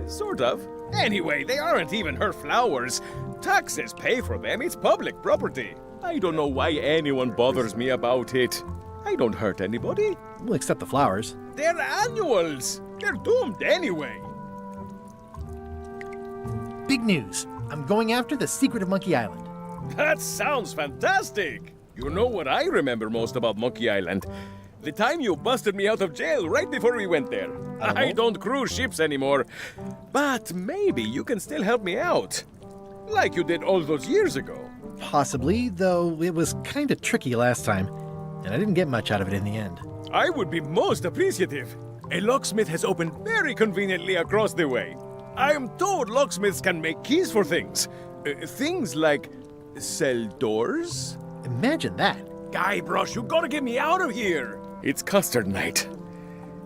Sort of. Anyway, they aren't even her flowers. Taxes pay for them. It's public property. I don't know why anyone bothers me about it. I don't hurt anybody. We'll accept the flowers. They're annuals. They're doomed anyway. Big news. I'm going after the secret of Monkey Island. That sounds fantastic. You know what I remember most about Monkey Island? The time you busted me out of jail right before we went there. I don't cruise ships anymore. But maybe you can still help me out. Like you did all those years ago. Possibly, though it was kind of tricky last time, and I didn't get much out of it in the end. I would be most appreciative. A locksmith has opened very conveniently across the way. I am told locksmiths can make keys for things. Things like cell doors. Imagine that. Guybrush, you gotta get me out of here. It's custard night.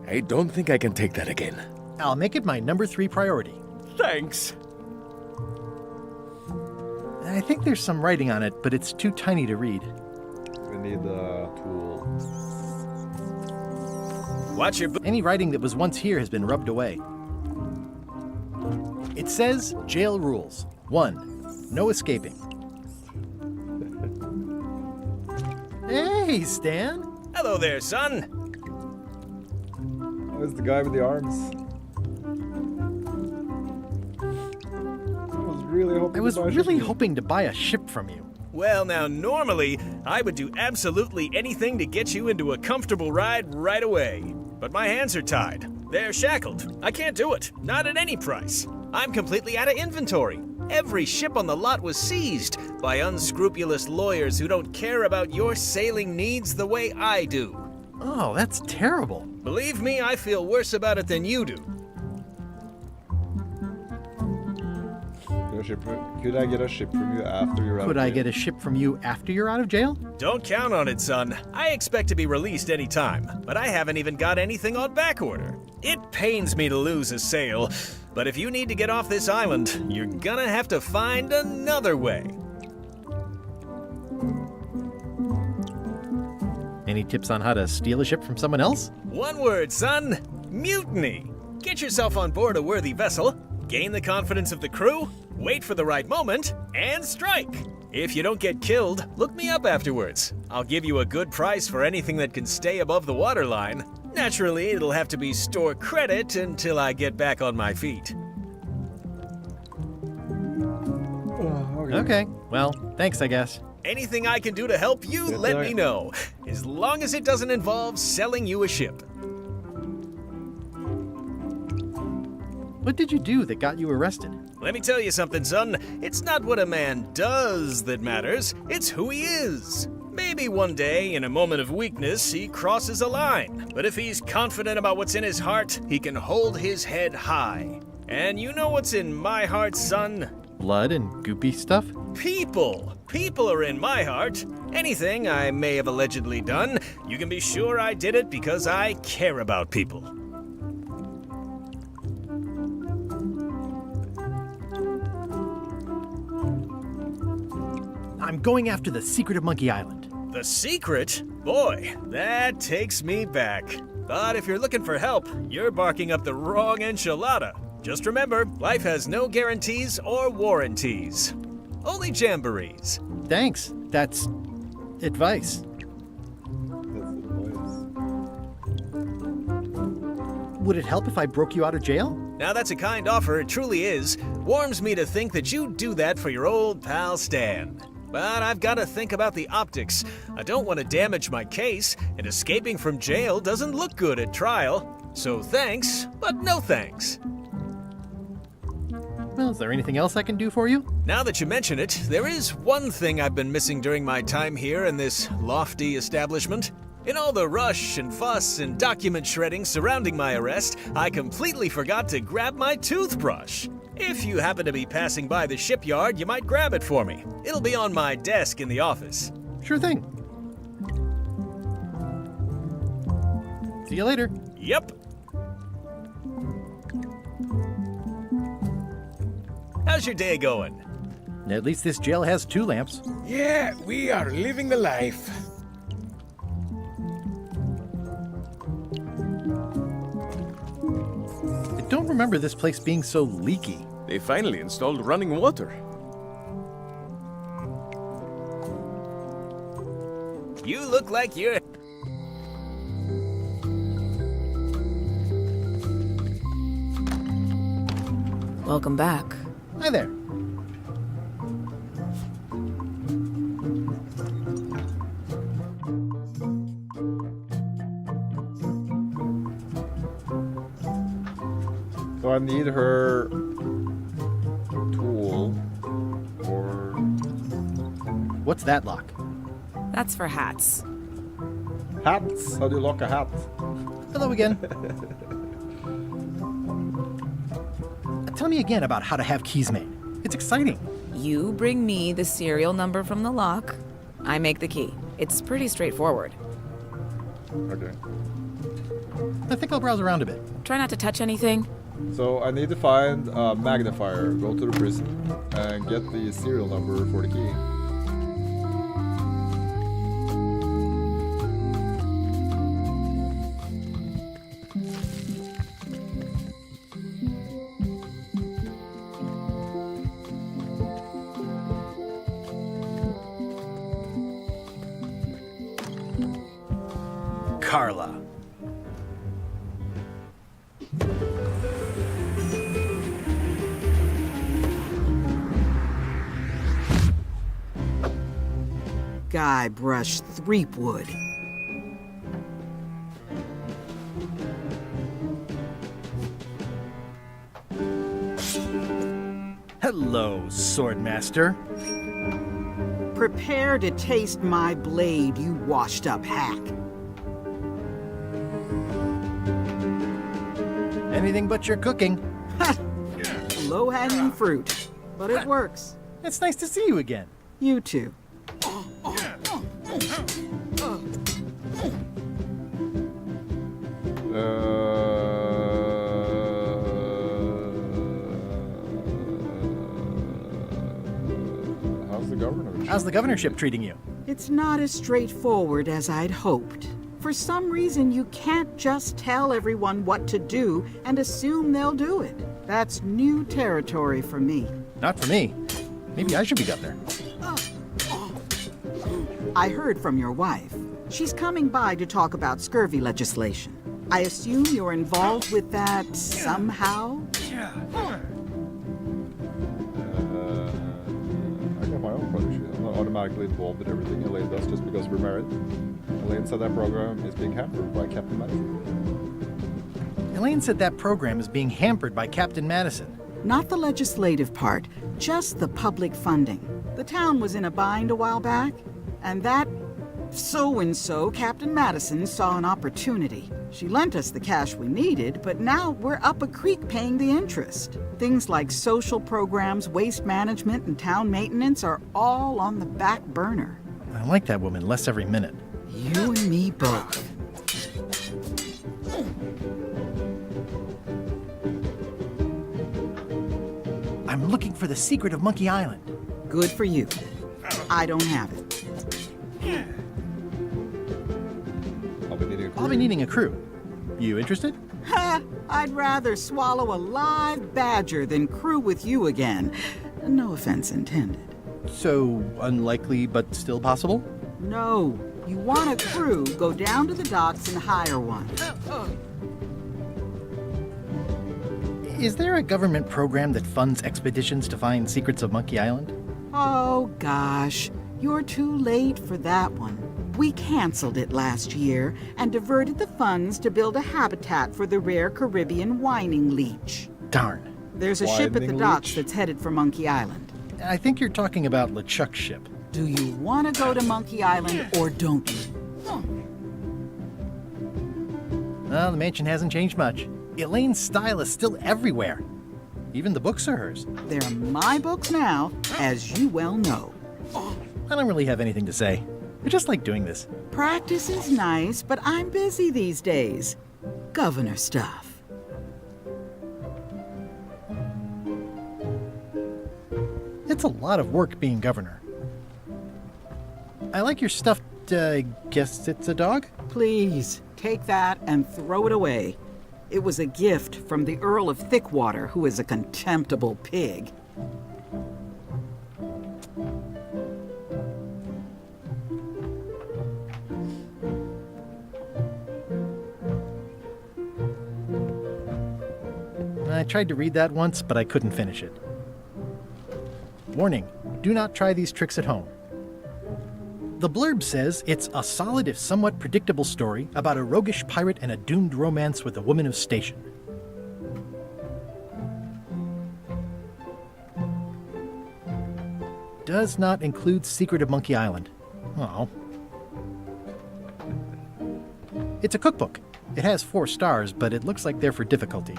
I don't think I can take that again. I'll make it my number 3 priority. Thanks. I think there's some writing on it, but it's too tiny to read. We need the tool. Watch your... Any writing that was once here has been rubbed away. It says, jail rules. 1. No escaping. Hey, Stan. Hello there, son. Where's the guy with the arms? I was really hoping to buy a ship from you. Well, now, normally, I would do absolutely anything to get you into a comfortable ride right away. But my hands are tied. They're shackled. I can't do it. Not at any price. I'm completely out of inventory. Every ship on the lot was seized by unscrupulous lawyers who don't care about your sailing needs the way I do. Oh, that's terrible. Believe me, I feel worse about it than you do. Could I get a ship from you after you're out of jail? Could I get a ship from you after you're out of jail? Don't count on it, son. I expect to be released any time, but I haven't even got anything on back order. It pains me to lose a sail, but if you need to get off this island, you're gonna have to find another way. Any tips on how to steal a ship from someone else? One word, son. Mutiny. Get yourself on board a worthy vessel, gain the confidence of the crew, wait for the right moment, and strike. If you don't get killed, look me up afterwards. I'll give you a good price for anything that can stay above the waterline. Naturally, it'll have to be store credit until I get back on my feet. Okay, well, thanks, I guess. Anything I can do to help you, let me know. As long as it doesn't involve selling you a ship. What did you do that got you arrested? Let me tell you something, son. It's not what a man does that matters, it's who he is. Maybe one day, in a moment of weakness, he crosses a line. But if he's confident about what's in his heart, he can hold his head high. And you know what's in my heart, son? Blood and goopy stuff? People. People are in my heart. Anything I may have allegedly done, you can be sure I did it because I care about people. I'm going after the secret of Monkey Island. The secret? Boy, that takes me back. But if you're looking for help, you're barking up the wrong enchilada. Just remember, life has no guarantees or warranties. Only jamborees. Thanks. That's advice. Would it help if I broke you out of jail? Now that's a kind offer, it truly is. Warms me to think that you'd do that for your old pal Stan. But I've got to think about the optics. I don't want to damage my case, and escaping from jail doesn't look good at trial. So thanks, but no thanks. Well, is there anything else I can do for you? Now that you mention it, there is one thing I've been missing during my time here in this lofty establishment. In all the rush and fuss and document shredding surrounding my arrest, I completely forgot to grab my toothbrush. If you happen to be passing by the shipyard, you might grab it for me. It'll be on my desk in the office. Sure thing. See you later. Yep. How's your day going? At least this jail has 2 lamps. Yeah, we are living the life. I don't remember this place being so leaky. They finally installed running water. You look like you're... Welcome back. Hi there. So I need her tool or... What's that lock? That's for hats. Hats? How do you lock a hat? Hello again. Tell me again about how to have keys made. It's exciting. You bring me the serial number from the lock. I make the key. It's pretty straightforward. Okay. I think I'll browse around a bit. Try not to touch anything. So I need to find a magnifier, go to the prison, and get the serial number for the key. Carla. Guybrush Threepwood. Hello, Swordmaster. Prepare to taste my blade, you washed-up hack. Anything but your cooking. Low-hanging fruit, but it works. It's nice to see you again. You too. How's the governorship? How's the governorship treating you? It's not as straightforward as I'd hoped. For some reason, you can't just tell everyone what to do and assume they'll do it. That's new territory for me. Not for me. Maybe I should be governor. I heard from your wife. She's coming by to talk about scurvy legislation. I assume you're involved with that somehow? I got my own project. I'm not automatically involved with everything Elaine does just because we're married. Elaine said that program is being hampered by Captain Madison. Elaine said that program is being hampered by Captain Madison. Not the legislative part, just the public funding. The town was in a bind a while back, and that so-and-so, Captain Madison, saw an opportunity. She lent us the cash we needed, but now we're up a creek paying the interest. Things like social programs, waste management, and town maintenance are all on the back burner. I like that woman less every minute. You and me both. I'm looking for the secret of Monkey Island. Good for you. I don't have it. I'll be needing a crew. You interested? Ha! I'd rather swallow a live badger than crew with you again. No offense intended. So, unlikely but still possible? No. You want a crew, go down to the docks and hire one. Is there a government program that funds expeditions to find secrets of Monkey Island? Oh, gosh. You're too late for that one. We canceled it last year and diverted the funds to build a habitat for the rare Caribbean whining leech. Darn. There's a ship at the Whining docks leech? that's headed for Monkey Island. I think you're talking about LeChuck's ship. Do you want to go to Monkey Island or don't you? Well, the mansion hasn't changed much. Elaine's style is still everywhere. Even the books are hers. They're my books now, as you well know. I don't really have anything to say. I just like doing this. Practice is nice, but I'm busy these days. Governor stuff. It's a lot of work being governor. I like your stuffed, guess it's a dog? Please, take that and throw it away. It was a gift from the Earl of Thickwater, who is a contemptible pig. I tried to read that once, but I couldn't finish it. Warning, do not try these tricks at home. The blurb says it's a solid if somewhat predictable story about a roguish pirate and a doomed romance with a woman of station. Does not include Secret of Monkey Island. Oh. It's a cookbook. It has 4 stars, but it looks like they're for difficulty.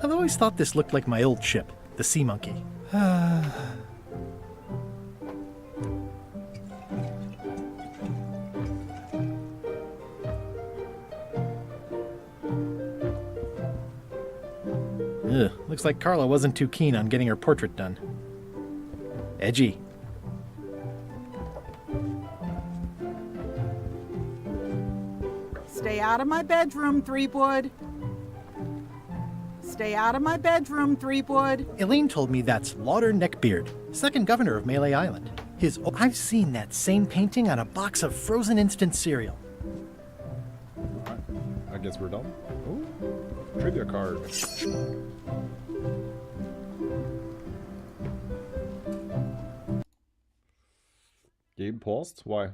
I've always thought this looked like my old ship, the Sea Monkey. Ugh, looks like Carla wasn't too keen on getting her portrait done. Edgy. Stay out of my bedroom, Threepwood. Stay out of my bedroom, Threepwood. Elaine told me that's Lauder Neckbeard, second governor of Melee Island. I've seen that same painting on a box of frozen instant cereal. I guess we're done. Oh, trivia card. Game paused? Why?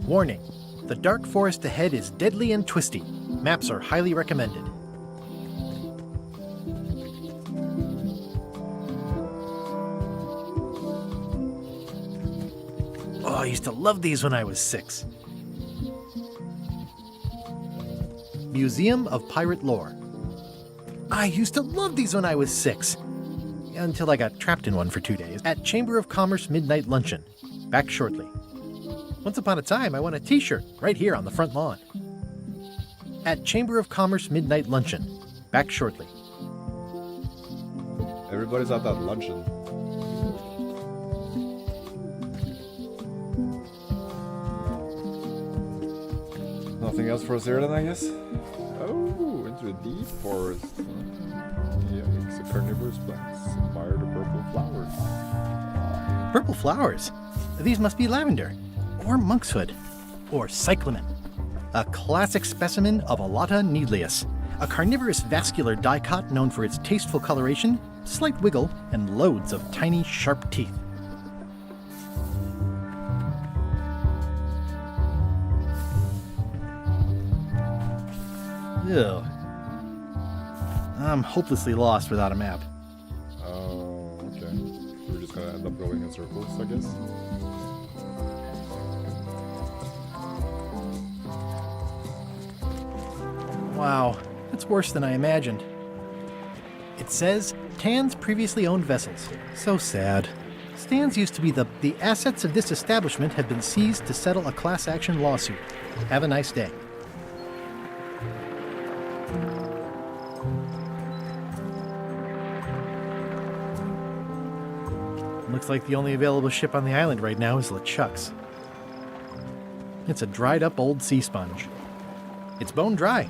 Warning, the dark forest ahead is deadly and twisty. Maps are highly recommended. Oh, I used to love these when I was 6. Museum of Pirate Lore. I used to love these when I was 6. Until I got trapped in one for 2 days. At Chamber of Commerce Midnight Luncheon. Back shortly. Once upon a time, I won a t-shirt right here on the front lawn. At Chamber of Commerce Midnight Luncheon. Back shortly. Everybody's at that luncheon. Nothing else for us here then, I guess? Oh, into the deep forest. Yikes, a carnivorous plants inspired to purple flowers. Purple flowers? These must be lavender. Or monkshood, or cyclamen. A classic specimen of Alata needleus, a carnivorous vascular dicot known for its tasteful coloration, slight wiggle, and loads of tiny, sharp teeth. Ew. I'm hopelessly lost without a map. Oh, okay. We're just gonna end up going in circles, I guess. Wow, It's worse than I imagined. It says, Tan's previously owned vessels. So sad. Stan's used to be the assets of this establishment have been seized to settle a class action lawsuit. Have a nice day. Looks like the only available ship on the island right now is LeChuck's. It's a dried up old sea sponge. It's bone dry.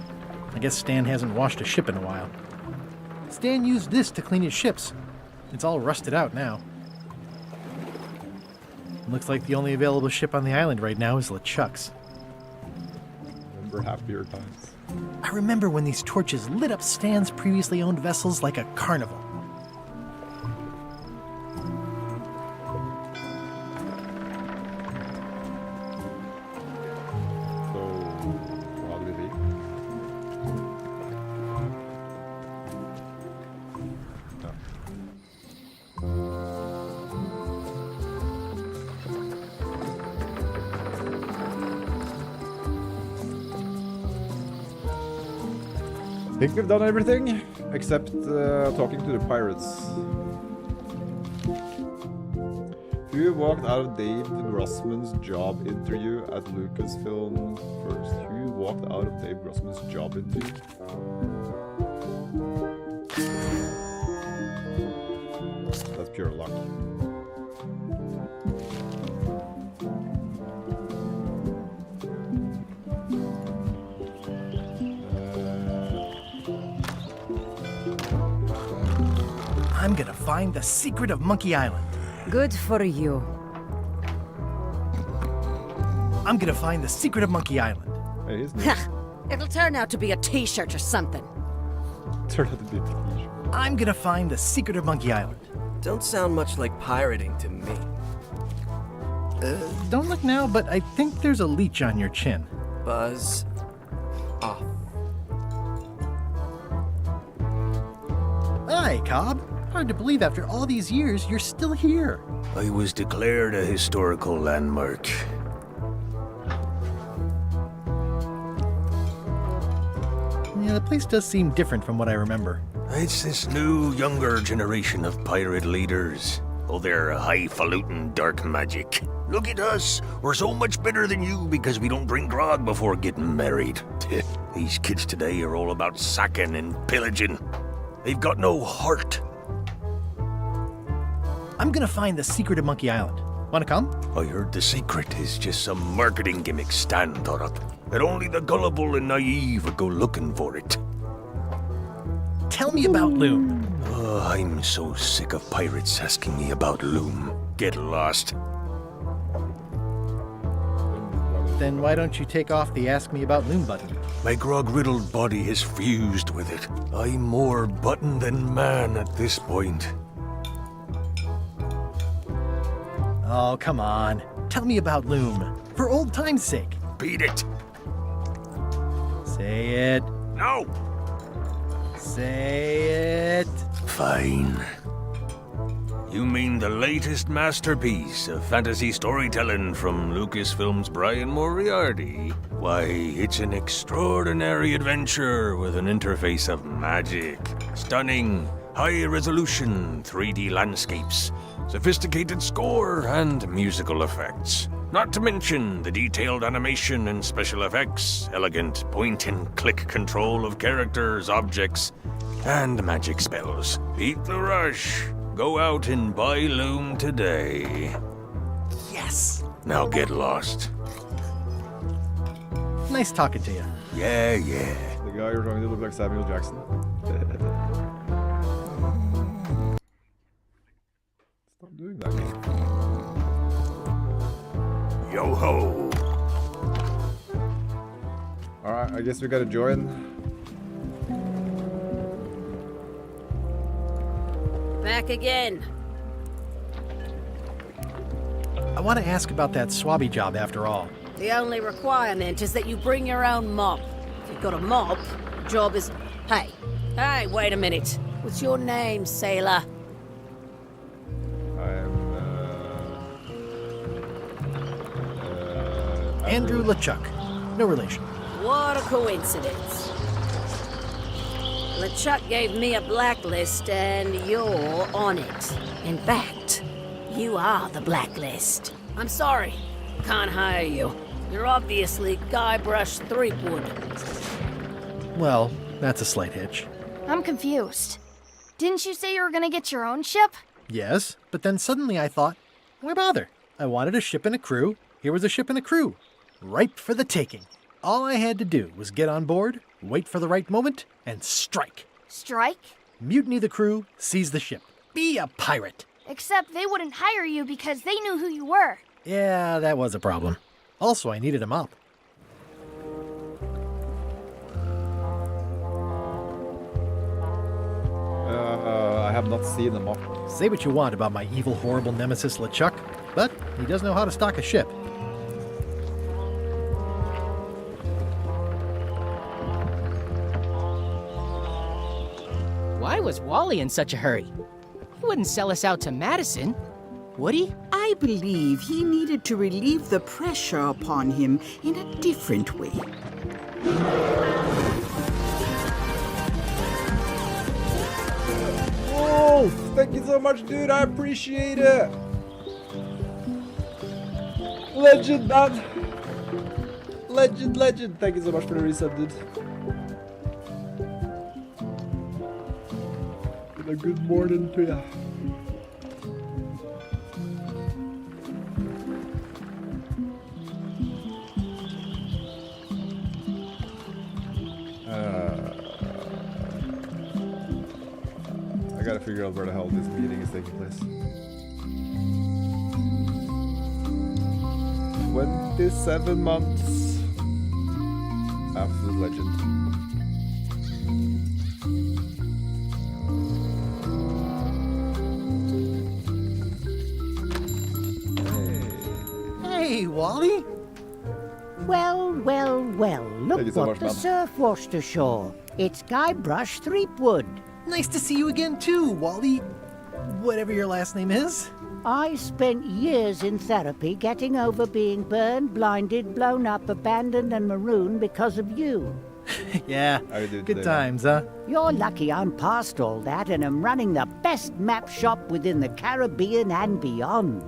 I guess Stan hasn't washed a ship in a while. Stan used this to clean his ships. It's all rusted out now. Looks like the only available ship on the island right now is LeChuck's. Remember happier times. I remember when these torches lit up Stan's previously owned vessels like a carnival. I think we've done everything except talking to the pirates. Who walked out of Dave Grossman's job interview at Lucasfilm first? Who walked out of Dave Grossman's job interview? That's pure luck. I'm gonna find the secret of Monkey Island. Good for you. I'm gonna find the secret of Monkey Island. Hey, isn't it? It'll turn out to be a t-shirt or something. Turn out to be a t-shirt. I'm gonna find the secret of Monkey Island. Don't sound much like pirating to me. Don't look now, but I think there's a leech on your chin. Buzz off. Hi, Cobb. Hard to believe after all these years you're still here. I was declared a historical landmark. Yeah, the place does seem different from what I remember. It's this new, younger generation of pirate leaders. Oh, they're highfalutin dark magic. Look at us. We're so much better than you because we don't drink grog before getting married. These kids today are all about sacking and pillaging. They've got no heart. I'm gonna find the secret of Monkey Island. Wanna come? I heard the secret is just some marketing gimmick Stan thought up. That only the gullible and naive would go looking for it. Tell me about Loom. Oh, I'm so sick of pirates asking me about Loom. Get lost. Then why don't you take off the Ask Me About Loom button? My grog-riddled body has fused with it. I'm more button than man at this point. Oh, come on. Tell me about Loom. For old time's sake. Beat it. Say it. No. Say it. Fine. You mean the latest masterpiece of fantasy storytelling from Lucasfilm's Brian Moriarty? Why, it's an extraordinary adventure with an interface of magic, stunning, high-resolution 3D landscapes, sophisticated score, and musical effects. Not to mention the detailed animation and special effects, elegant point-and-click control of characters, objects, and magic spells. Beat the rush. Go out and buy Loom today. Yes! Now get lost. Nice talking to you. Yeah. The guy you're talking to looks like Samuel Jackson. Stop doing that. Yo-ho! Alright, I guess we gotta join. Back again. I want to ask about that swabby job after all. The only requirement is that you bring your own mop. If you've got a mop, the job is... Hey, wait a minute. What's your name, sailor? Andrew LeChuck. No relation. What a coincidence. LeChuck gave me a blacklist, and you're on it. In fact, you are the blacklist. I'm sorry, can't hire you. You're obviously Guybrush Threepwood. Well, that's a slight hitch. I'm confused. Didn't you say you were gonna get your own ship? Yes, but then suddenly I thought, why bother? I wanted a ship and a crew. Here was a ship and a crew. Ripe for the taking. All I had to do was get on board, wait for the right moment, and strike. Strike? Mutiny the crew, seize the ship. Be a pirate. Except they wouldn't hire you because they knew who you were. Yeah, that was a problem. Also, I needed a mop. I have not seen the mop. Say what you want about my evil, horrible nemesis LeChuck, but he does know how to stock a ship. Why was Wally in such a hurry? He wouldn't sell us out to Madison, would he? I believe he needed to relieve the pressure upon him in a different way. Oh, thank you so much, dude. I appreciate it. Legend, man. Legend. Thank you so much for the resub, dude. And a good morning to ya. I gotta figure out where the hell this meeting is taking place. 27 months. Absolute legend. Hey, Wally. Well, look so what much, the Mom. surf washed ashore. It's Guybrush Threepwood. Nice to see you again, too, Wally. Whatever your last name is. I spent years in therapy getting over being burned, blinded, blown up, abandoned, and marooned because of you. Yeah, How you doing good today, times, huh? You're lucky I'm past all that and am running the best map shop within the Caribbean and beyond.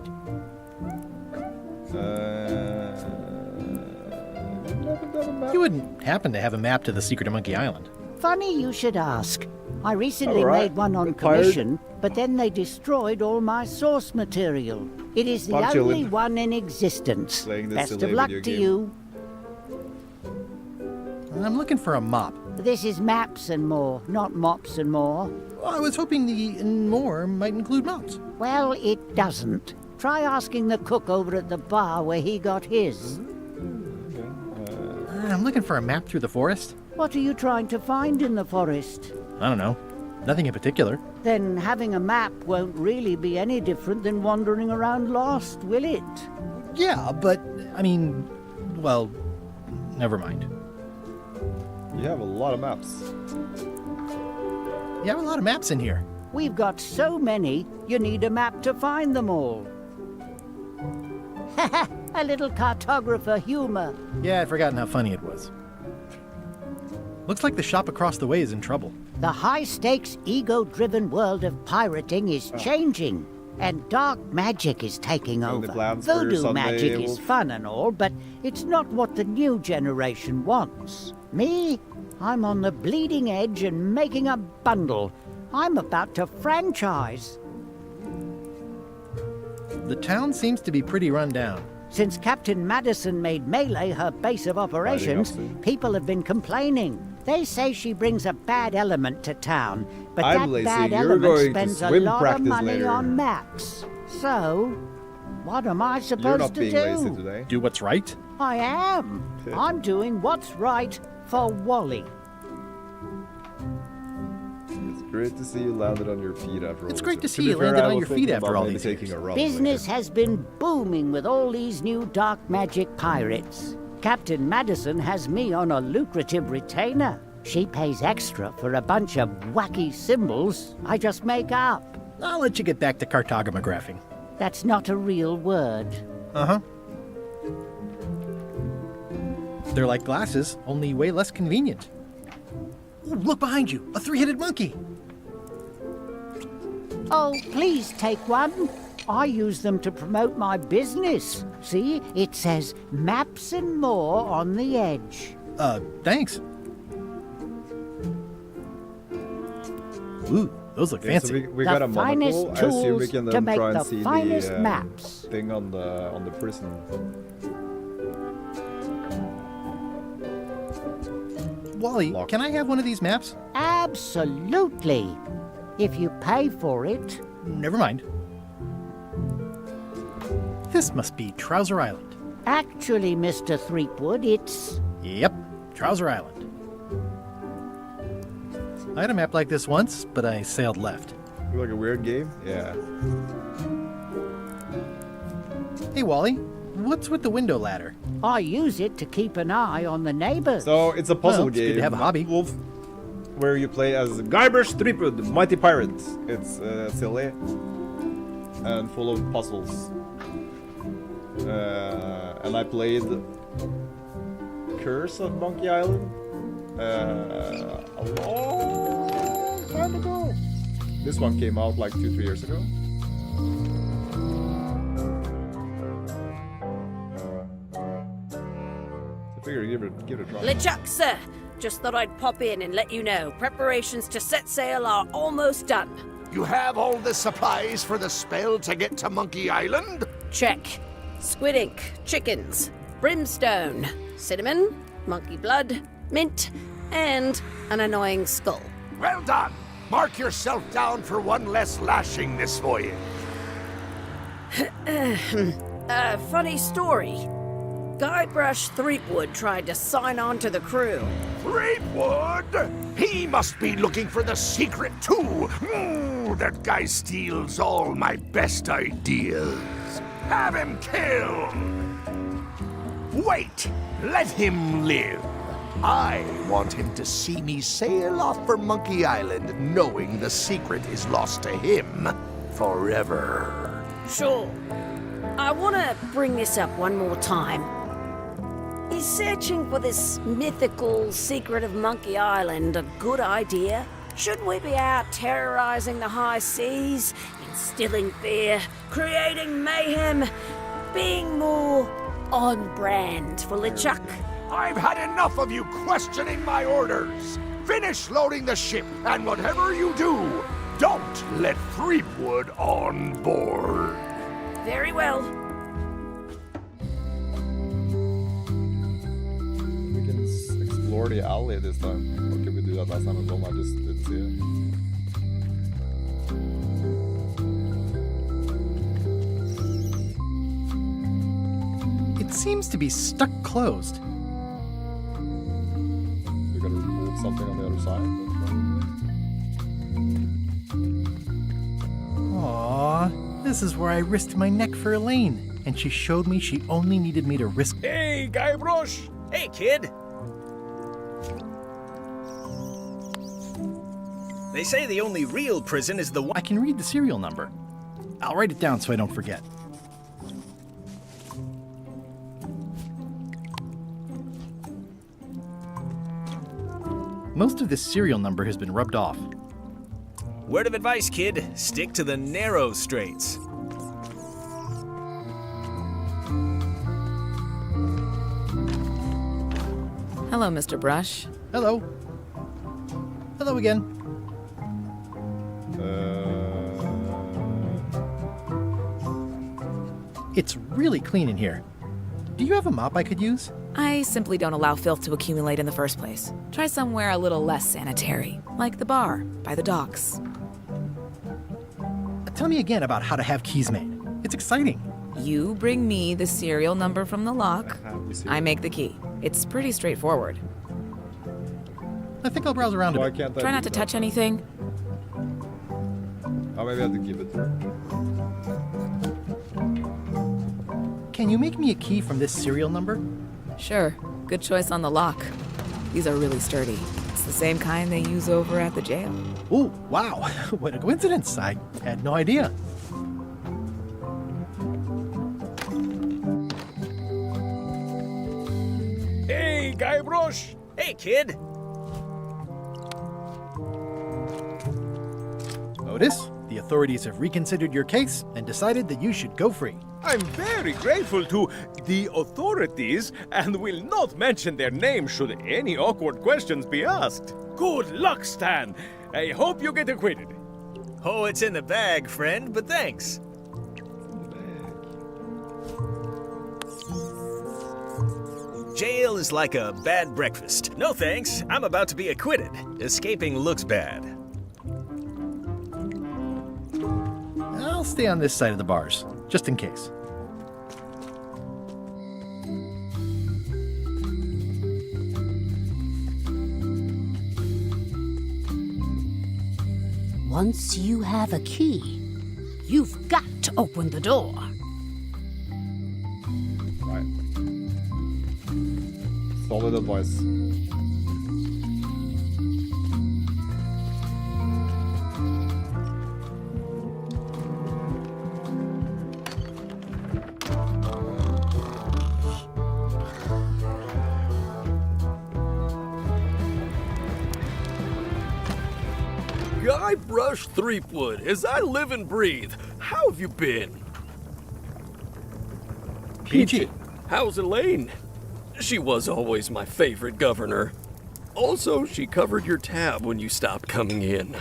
You wouldn't happen to have a map to the secret of Monkey Island. Funny you should ask. I recently All right. made one on Bit tired. commission, but then they destroyed all my source material. It is the I'm chilling. only one in existence. Playing this Best of silly luck video to game. you. I'm looking for a mop. This is maps and more, not mops and more. I was hoping the and more might include mops. Well, it doesn't. Try asking the cook over at the bar where he got his. I'm looking for a map through the forest. What are you trying to find in the forest? I don't know. Nothing in particular. Then having a map won't really be any different than wandering around lost, will it? Yeah, but, I mean, well, never mind. You have a lot of maps. You have a lot of maps in here. We've got so many, you need a map to find them all. A little cartographer humor. Yeah, I'd forgotten how funny it was. Looks like the shop across the way is in trouble. The high-stakes, ego-driven world of pirating is changing, and dark magic is taking over. plans for your Voodoo Sunday, magic is Wolf? fun and all, but it's not what the new generation wants. Me? I'm on the bleeding edge and making a bundle. I'm about to franchise. The town seems to be pretty run down. Since Captain Madison made Melee her base of operations, people have been complaining. They say she brings a bad element to town, but I'm that lazy. bad You're element going to spends a swim lot of practice money later. on maps. So, what am I You're supposed not to being do? lazy today. Do what's right? I am. I'm doing what's right for Wally. It's great to see you landed on your feet after all. It's great to this. see be you fair, landed I on was your feet thinking after about all maybe these taking years. a run Business later. has been booming with all these new dark magic pirates. Captain Madison has me on a lucrative retainer. She pays extra for a bunch of wacky symbols I just make up. I'll let you get back to cartographing. That's not a real word. Uh-huh. They're like glasses, only way less convenient. Ooh, look behind you, a three-headed monkey. Oh, please take one. I use them to promote my business. See, it says maps and more on the edge. Thanks. Ooh, those look fancy. So we got a monocle. I assume we can then try and see the maps. thing on the prison. Wally, can I have one of these maps? Absolutely. If you pay for it. Never mind. This must be Trouser Island. Actually, Mr. Threepwood, it's... Yep, Trouser Island. I had a map like this once, but I sailed left. Like a weird game? Yeah. Hey, Wally, what's with the window ladder? I use it to keep an eye on the neighbors. So it's a puzzle It's game. good to have a hobby. Wolf, where you play as Guybrush Threepwood, the mighty pirate. It's silly and full of puzzles. And I played Curse of Monkey Island a long time ago. This one came out like 2-3 years ago. I figure give it a try. LeChuck, sir. Just thought I'd pop in and let you know. Preparations to set sail are almost done. You have all the supplies for the spell to get to Monkey Island? Check. Squid ink, chickens, brimstone, cinnamon, monkey blood, mint, and an annoying skull. Well done! Mark yourself down for one less lashing this voyage. Funny story. Guybrush Threepwood tried to sign on to the crew. Threepwood? He must be looking for the secret too. That guy steals all my best ideas. Have him killed! Wait! Let him live. I want him to see me sail off for Monkey Island knowing the secret is lost to him forever. Sure. I want to bring this up one more time. Is searching for this mythical secret of Monkey Island a good idea? Shouldn't we be out terrorizing the high seas, instilling fear, creating mayhem, being more on brand for LeChuck? I've had enough of you questioning my orders. Finish loading the ship, and whatever you do, don't let Threepwood on board. Very well. We can explore the alley this time. Or can we do that last time as well? I just didn't see It seems to be stuck closed. We gotta remove something on the other side. Aww, this is where I risked my neck for Elaine, and she showed me she only needed me to risk. Hey, Guybrush! Hey, kid! They say the only real prison is the one. I can read the serial number. I'll write it down so I don't forget. Most of this serial number has been rubbed off. Word of advice, kid. Stick to the narrow straits. Hello, Mr. Brush. Hello. Hello again. It's really clean in here. Do you have a mop I could use? I simply don't allow filth to accumulate in the first place. Try somewhere a little less sanitary, like the bar by the docks. Tell me again about how to have keys made. It's exciting. You bring me the serial number from the lock. I make the key. It's pretty straightforward. I think I'll browse around a bit. Try not to touch anything. Oh, maybe I have to give it to her. Can you make me a key from this serial number? Sure. Good choice on the lock. These are really sturdy. It's the same kind they use over at the jail. Ooh, wow. What a coincidence. I had no idea. Hey, Guybrush! Hey, kid! Otis, the authorities have reconsidered your case and decided that you should go free. I'm very grateful to the authorities and will not mention their name should any awkward questions be asked. Good luck, Stan. I hope you get acquitted. Oh, it's in the bag, friend, but thanks. Jail is like a bad breakfast. No thanks, I'm about to be acquitted. Escaping looks bad. I'll stay on this side of the bars, just in case. Once you have a key, you've got to open the door. Right. Solid advice. Guybrush Threepwood, as I live and breathe, how have you been? Peachy. How's Elaine? She was always my favorite governor. Also, she covered your tab when you stopped coming in.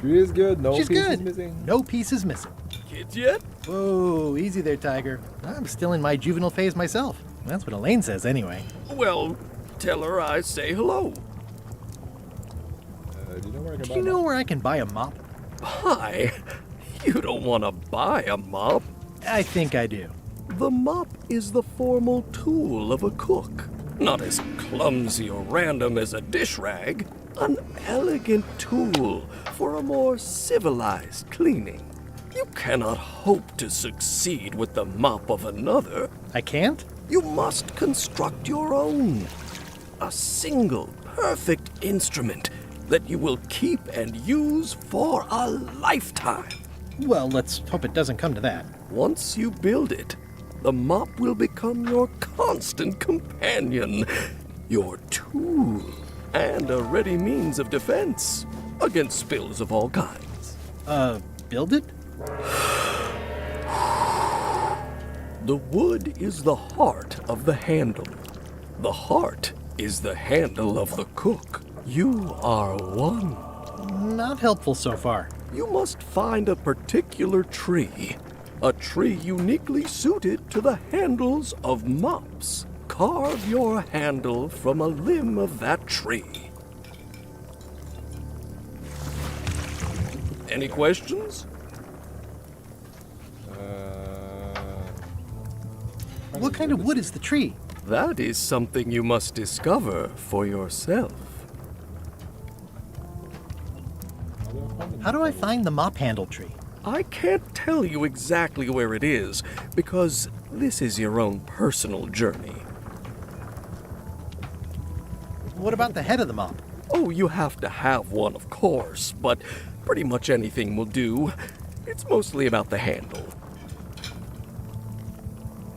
She is good. No She's piece good. is missing. No piece is missing. Kids yet? Whoa, easy there, Tiger. I'm still in my juvenile phase myself. That's what Elaine says anyway. Well, tell her I say hello. Do you know where I can Do buy you a know mop? where I can buy a mop? Buy? You don't want to buy a mop. I think I do. The mop is the formal tool of a cook. Not as clumsy or random as a dish rag. An elegant tool for a more civilized cleaning. You cannot hope to succeed with the mop of another. I can't? You must construct your own. A single, perfect instrument that you will keep and use for a lifetime. Well, let's hope it doesn't come to that. Once you build it, the mop will become your constant companion, your tool, and a ready means of defense against spills of all kinds. Build it? The wood is the heart of the handle. The heart is the handle of the cook. You are one. Not helpful so far. You must find a particular tree. A tree uniquely suited to the handles of mops. Carve your handle from a limb of that tree. Any questions? What kind of wood is the tree? That is something you must discover for yourself. How do I find the mop handle tree? I can't tell you exactly where it is, because this is your own personal journey. What about the head of the mop? Oh, you have to have one, of course, but pretty much anything will do. It's mostly about the handle.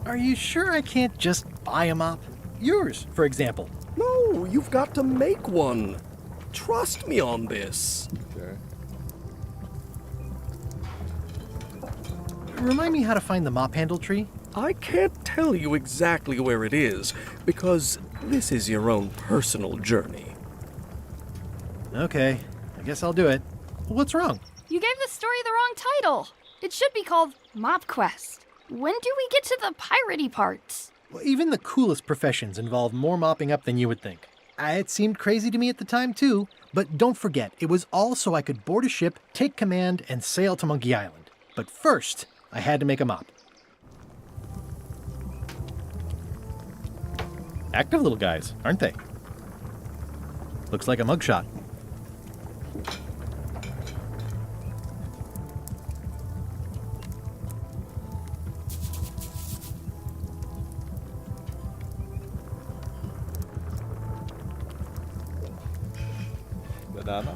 Are you sure I can't just buy a mop? Yours, for example. No, you've got to make one. Trust me on this. Okay. Remind me how to find the mop handle tree? I can't tell you exactly where it is, because this is your own personal journey. Okay, I guess I'll do it. What's wrong? You gave the story the wrong title. It should be called Mop Quest. When do we get to the piratey parts? Well, even the coolest professions involve more mopping up than you would think. It seemed crazy to me at the time, too. But don't forget, it was all so I could board a ship, take command, and sail to Monkey Island. But first, I had to make a mop. Active little guys, aren't they? Looks like a mugshot. Banana.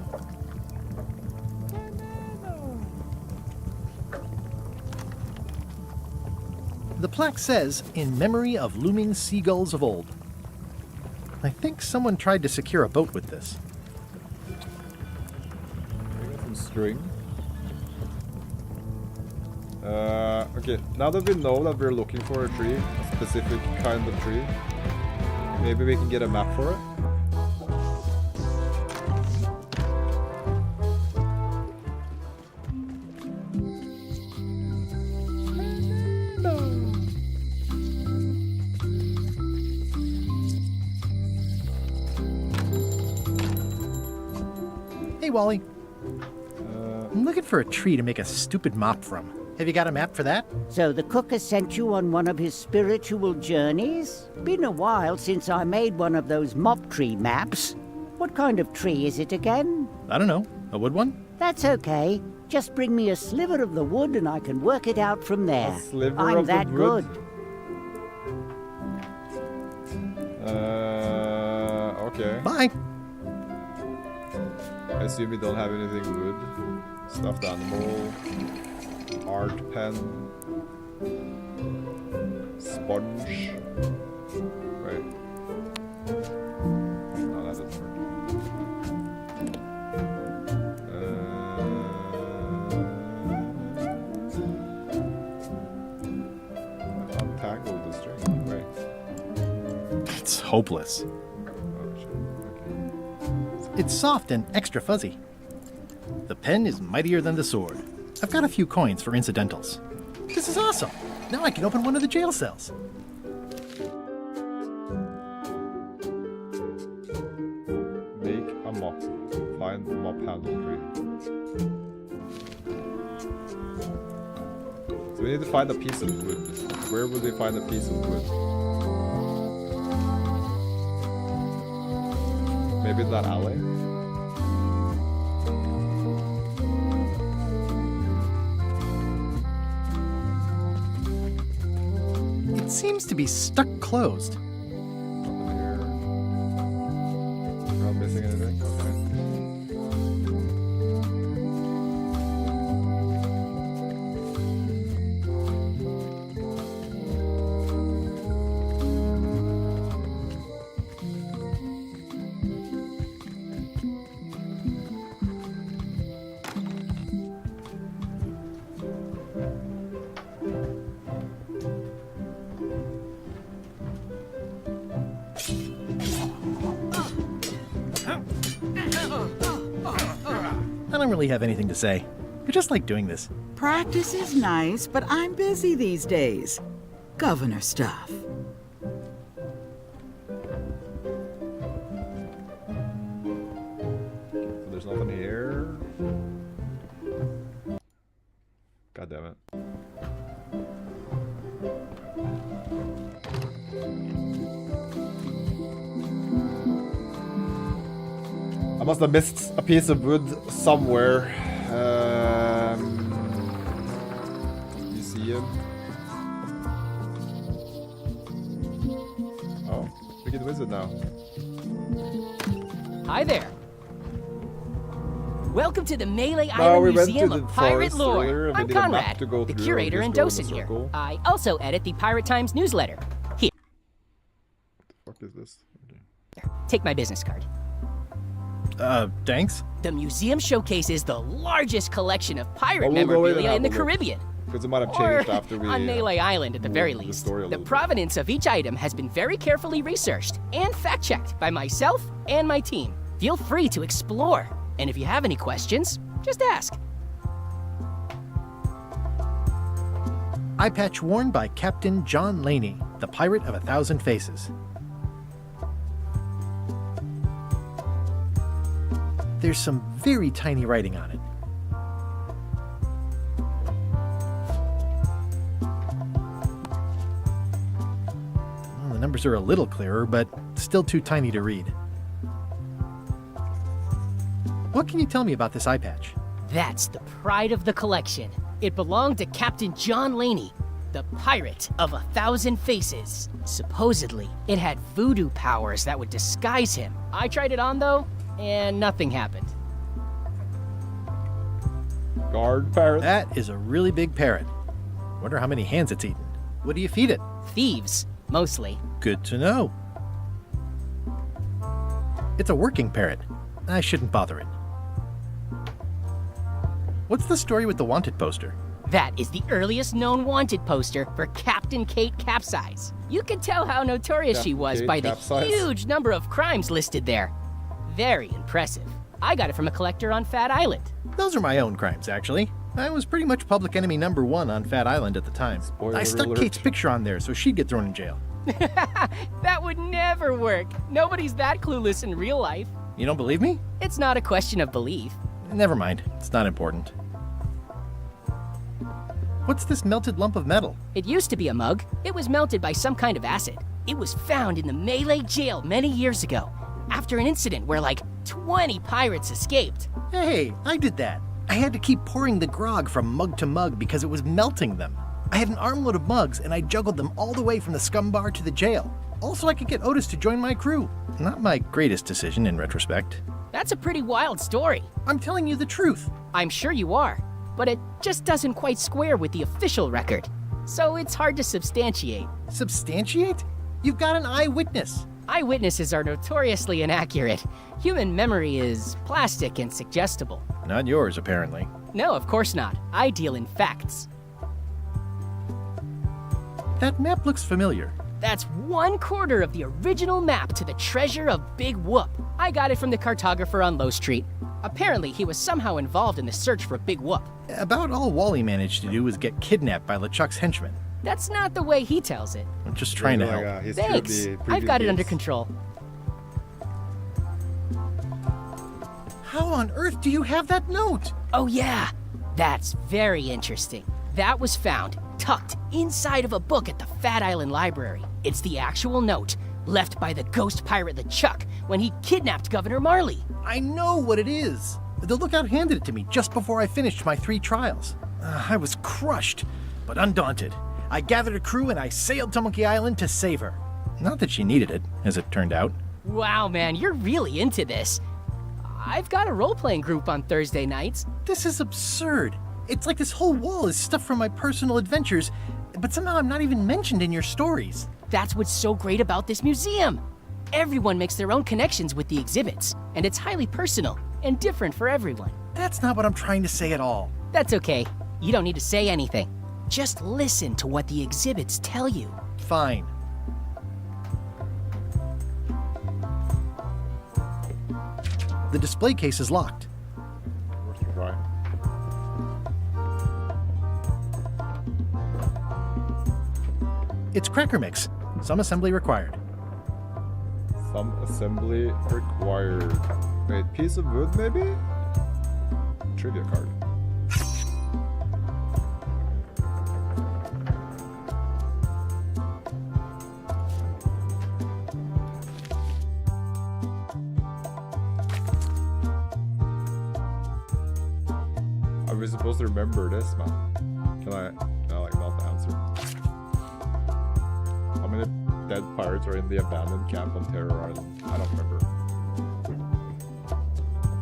The plaque says, "In memory of looming seagulls of old." I think someone tried to secure a boat with this. string. Okay, now that we know that we're looking for a tree, a specific kind of tree, maybe we can get a map for it. Hey, Wally. I'm looking for a tree to make a stupid mop from. Have you got a map for that? So the cook has sent you on one of his spiritual journeys? Been a while since I made one of those mop tree maps. What kind of tree is it again? I don't know. A wood one? That's okay. Just bring me a sliver of the wood and I can work it out from there. A sliver I'm of the that wood? good. Okay. Bye. I assume we don't have anything wood. Stuffed animal. Art pen. Sponge. Wait. No, that doesn't work. Untangle the string. Wait. It's hopeless. Oh shit. Okay. It's soft and extra fuzzy. The pen is mightier than the sword. I've got a few coins for incidentals. This is awesome. Now I can open one of the jail cells. Make a mop. Find mop handle tree. So we need to find a piece of wood. Where would we find a piece of wood? Maybe in that alley? It seems to be stuck closed. Nothing here. We're not missing anything? Okay. I don't really have anything to say. I just like doing this. Practice is nice, but I'm busy these days. Governor stuff. So there's nothing here. God damn it. I must have missed a piece of wood somewhere. Museum. Oh, we can visit now. Hi there. Welcome to the Melee No, Island we went Museum to the of Pirate forest Lore. earlier and we I'm did a map Conrad, to go the through, curator just and go in a docent here. circle. I also edit the Pirate Times newsletter. Here, What the fuck is this? take my business card. Thanks. The museum showcases the largest collection of pirate Well, we'll go in and memorabilia have in the a look. Caribbean. Because it might have Or changed after we... on Melee Island at the very moved the least. story a The little bit. provenance of each item has been very carefully researched and fact-checked by myself and my team. Feel free to explore. And if you have any questions, just ask. Eye patch worn by Captain John Laney, the Pirate of 1,000 Faces. There's some very tiny writing on it. Well, the numbers are a little clearer, but still too tiny to read. What can you tell me about this eye patch? That's the pride of the collection. It belonged to Captain John Laney, the pirate of 1,000 faces. Supposedly, it had voodoo powers that would disguise him. I tried it on though, and nothing happened. Guard parrot? That is a really big parrot. Wonder how many hands it's eaten. What do you feed it? Thieves, mostly. Good to know. It's a working parrot. I shouldn't bother it. What's the story with the wanted poster? That is the earliest known wanted poster for Captain Kate Capsize. You can tell how notorious she was by the huge number of crimes listed there. Very impressive. I got it from a collector on Fat Island. Those are my own crimes, actually. I was pretty much public enemy number 1 on Fat Island at the time. I stuck Kate's picture on there so she'd get thrown in jail. That would never work. Nobody's that clueless in real life. You don't believe me? It's not a question of belief. Never mind. It's not important. What's this melted lump of metal? It used to be a mug. It was melted by some kind of acid. It was found in the Malay jail many years ago, after an incident where like 20 pirates escaped. Hey, I did that. I had to keep pouring the grog from mug to mug because it was melting them. I had an armload of mugs and I juggled them all the way from the scum bar to the jail. Also, I could get Otis to join my crew. Not my greatest decision in retrospect. That's a pretty wild story. I'm telling you the truth. I'm sure you are, but it just doesn't quite square with the official record. So it's hard to substantiate. Substantiate? You've got an eyewitness. Eyewitnesses are notoriously inaccurate. Human memory is plastic and suggestible. Not yours, apparently. No, of course not. I deal in facts. That map looks familiar. That's 1/4 of the original map to the treasure of Big Whoop. I got it from the cartographer on Low Street. Apparently, he was somehow involved in the search for Big Whoop. About all Wally managed to do was get kidnapped by LeChuck's henchmen. That's not the way he tells it. I'm just trying to help. Thanks. I've got it under control. How on earth do you have that note? Oh yeah, that's very interesting. That was found tucked inside of a book at the Fat Island Library. It's the actual note left by the ghost pirate LeChuck when he kidnapped Governor Marley. I know what it is. The lookout handed it to me just before I finished my 3 trials. I was crushed, but undaunted. I gathered a crew and I sailed to Monkey Island to save her. Not that she needed it, as it turned out. Wow, man, you're really into this. I've got a role-playing group on Thursday nights. This is absurd. It's like this whole wall is stuff from my personal adventures, but somehow I'm not even mentioned in your stories. That's what's so great about this museum. Everyone makes their own connections with the exhibits, and it's highly personal and different for everyone. That's not what I'm trying to say at all. That's okay. You don't need to say anything. Just listen to what the exhibits tell you. Fine. The display case is locked. Right. It's cracker mix. Some assembly required. Some assembly required. Wait, piece of wood maybe? Trivia card. Are we supposed to remember this, man? Can I like not answer? How many dead pirates are in the abandoned camp on Terror Island? I don't remember.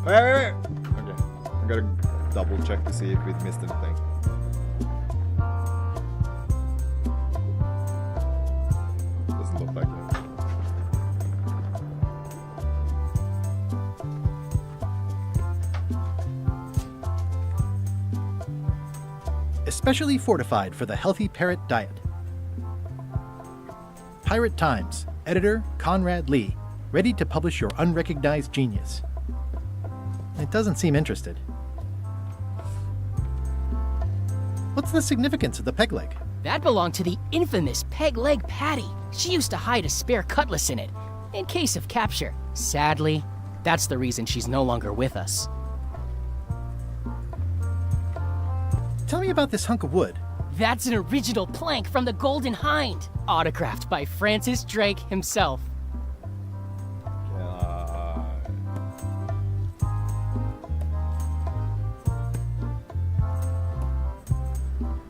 Wait. Okay, I gotta double check to see if we missed anything. Doesn't look like it. Especially fortified for the healthy parrot diet. Pirate Times, editor Conrad Lee, ready to publish your unrecognized genius. It doesn't seem interested. What's the significance of the peg leg? That belonged to the infamous Peg Leg Patty. She used to hide a spare cutlass in it, in case of capture. Sadly, that's the reason she's no longer with us. Tell me about this hunk of wood. That's an original plank from the Golden Hind, autographed by Francis Drake himself.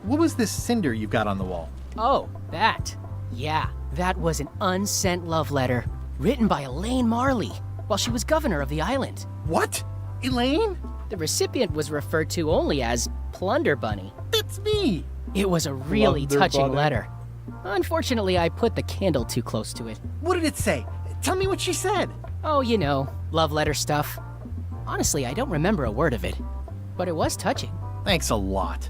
What was this cinder you've got on the wall? Oh, that. Yeah, that was an unsent love letter written by Elaine Marley while she was governor of the island. What? Elaine? The recipient was referred to only as Plunder Bunny. That's me! It was a really Plunder touching Bunny. letter. Unfortunately, I put the candle too close to it. What did it say? Tell me what she said. Oh, love letter stuff. Honestly, I don't remember a word of it, but it was touching. Thanks a lot.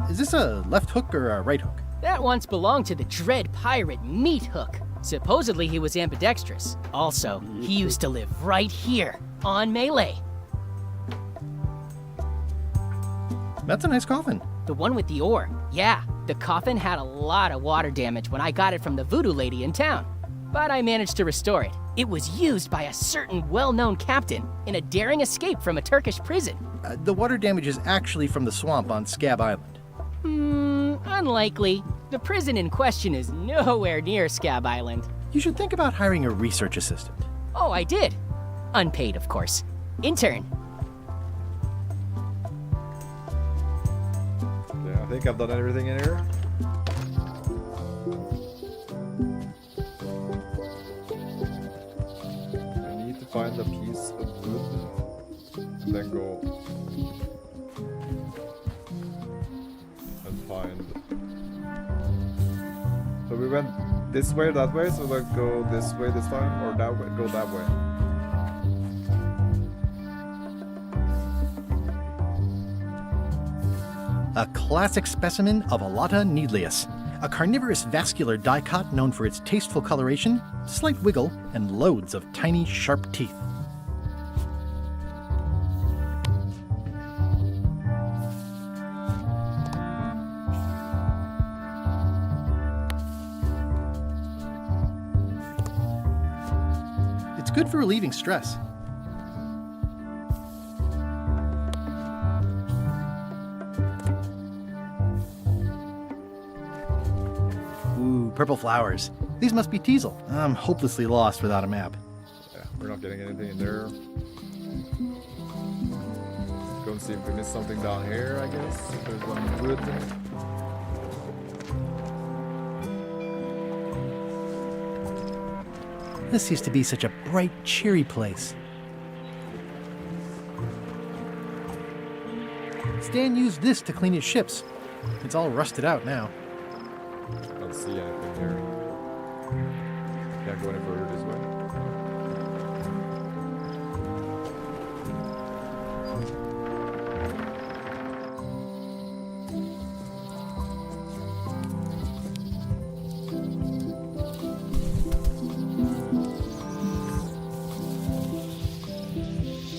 Is this a left hook or a right hook? That once belonged to the dread pirate Meat Hook. Supposedly he was ambidextrous. Also, he used to live right here, on Melee. That's a nice coffin. The one with the ore. Yeah, the coffin had a lot of water damage when I got it from the voodoo lady in town. But I managed to restore it. It was used by a certain well-known captain in a daring escape from a Turkish prison. The water damage is actually from the swamp on Scab Island. Unlikely. The prison in question is nowhere near Scab Island. You should think about hiring a research assistant. Oh, I did. Unpaid, of course. Intern. Yeah, I think I've done everything in here. I need to find a piece of wood and then go and find. So we went this way, that way, so we'll go this way this time, or that way, go that way. A classic specimen of Alata needleus, a carnivorous vascular dicot known for its tasteful coloration, slight wiggle, and loads of tiny, sharp teeth. It's good for relieving stress. Ooh, purple flowers. These must be teasel. I'm hopelessly lost without a map. Yeah, we're not getting anything in there. Let's go and see if we missed something down here, I guess. If there's one wood. This used to be such a bright, cheery place. Stan used this to clean his ships. It's all rusted out now. I don't see anything here. Can't go any further this way.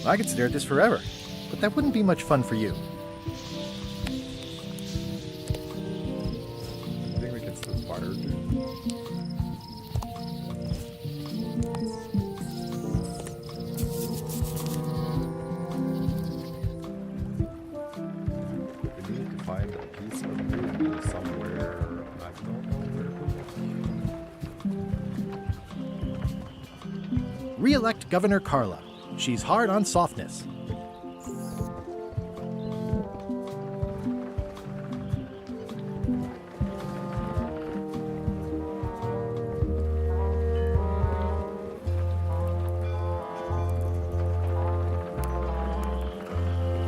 I could stare at this forever, but that wouldn't be much fun for you. I think we can still fire too. We need to find a piece of wood somewhere. I don't know where. Re-elect Governor Carla. She's hard on softness.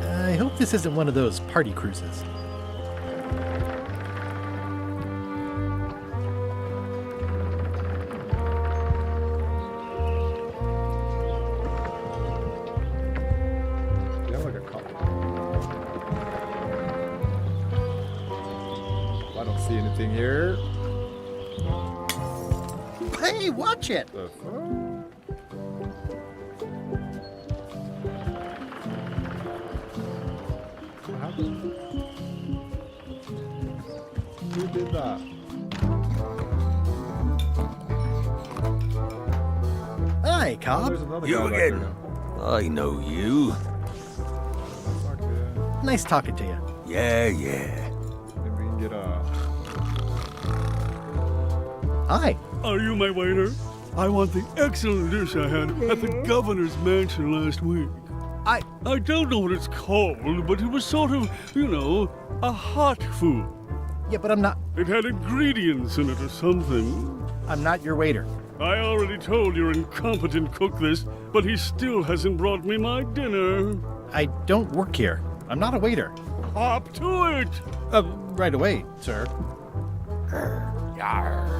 I hope this isn't one of those party cruises. I don't see anything here. Hey, watch it! The fuck? What happened? Who did that? Hi, Cobb. There's another You guy back again? there now. I know you. Nice talking to you. Yeah, yeah. Maybe we can get a... Hi. Are you my waiter? I want the excellent dish I had at the governor's mansion last week. I don't know what it's called, but it was sort of, you know, a hot food. Yeah, but I'm not... It had ingredients in it or something. I'm not your waiter. I already told your incompetent cook this, but he still hasn't brought me my dinner. I don't work here. I'm not a waiter. Hop to it! Right away, sir. Yarr.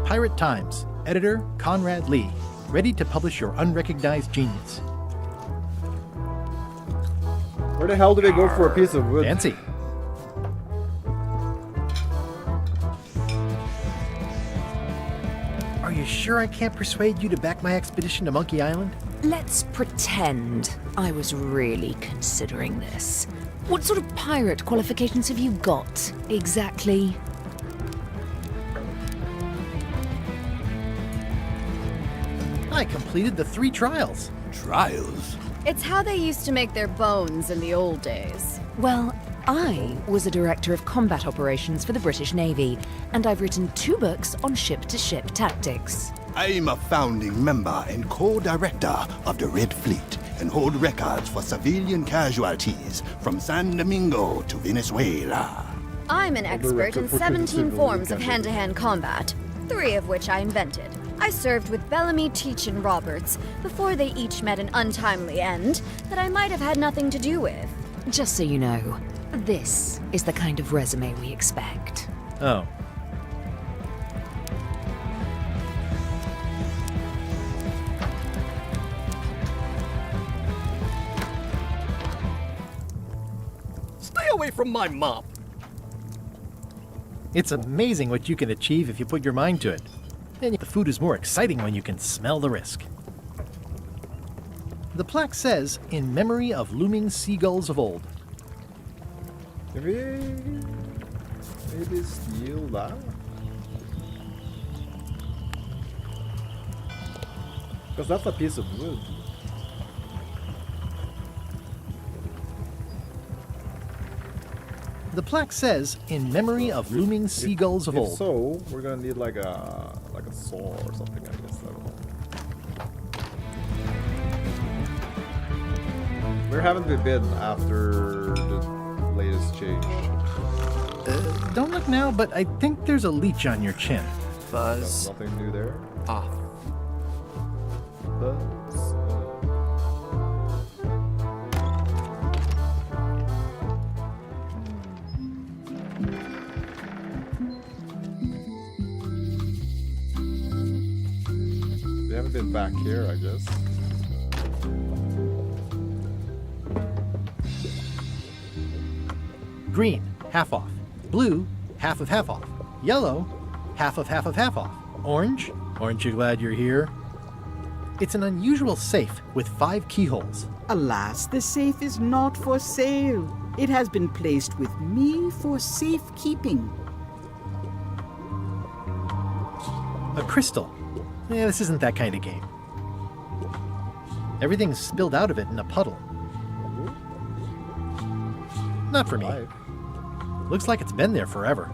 Pirate Times, editor, Conrad Lee, ready to publish your unrecognized genius. Where the hell do we go for a piece of wood? Fancy. Are you sure I can't persuade you to back my expedition to Monkey Island? Let's pretend I was really considering this. What sort of pirate qualifications have you got, exactly? I completed the 3 trials. Trials? It's how they used to make their bones in the old days. Well, I was a director of combat operations for the British Navy, and I've written 2 books on ship-to-ship tactics. I'm a founding member and co-director of the Red Fleet and hold records for civilian casualties from San Domingo to Venezuela. I'm an expert in 17 forms of hand-to-hand combat, 3 of which I invented. I served with Bellamy, Teach, and Roberts before they each met an untimely end that I might have had nothing to do with. Just so you know, this is the kind of resume we expect. Oh. Stay away from my mop. It's amazing what you can achieve if you put your mind to it. And the food is more exciting when you can smell the risk. The plaque says, in memory of looming seagulls of old. Can we maybe steal that? Because that's a piece of wood. The plaque says, in memory of looming seagulls of old. So we're gonna need like a saw or something, I guess. I don't know. Where haven't we been after the latest change? Don't look now, but I think there's a leech on your chin. Buzz. Nothing new there. Off. Buzz. We haven't been back here, I guess. Green, half off. Blue, half of half off. Yellow, half of half of half off. Orange, aren't you glad you're here? It's an unusual safe with 5 keyholes. Alas, the safe is not for sale. It has been placed with me for safekeeping. A crystal. Yeah, this isn't that kind of game. Everything's spilled out of it in a puddle. Not for me. Looks like it's been there forever.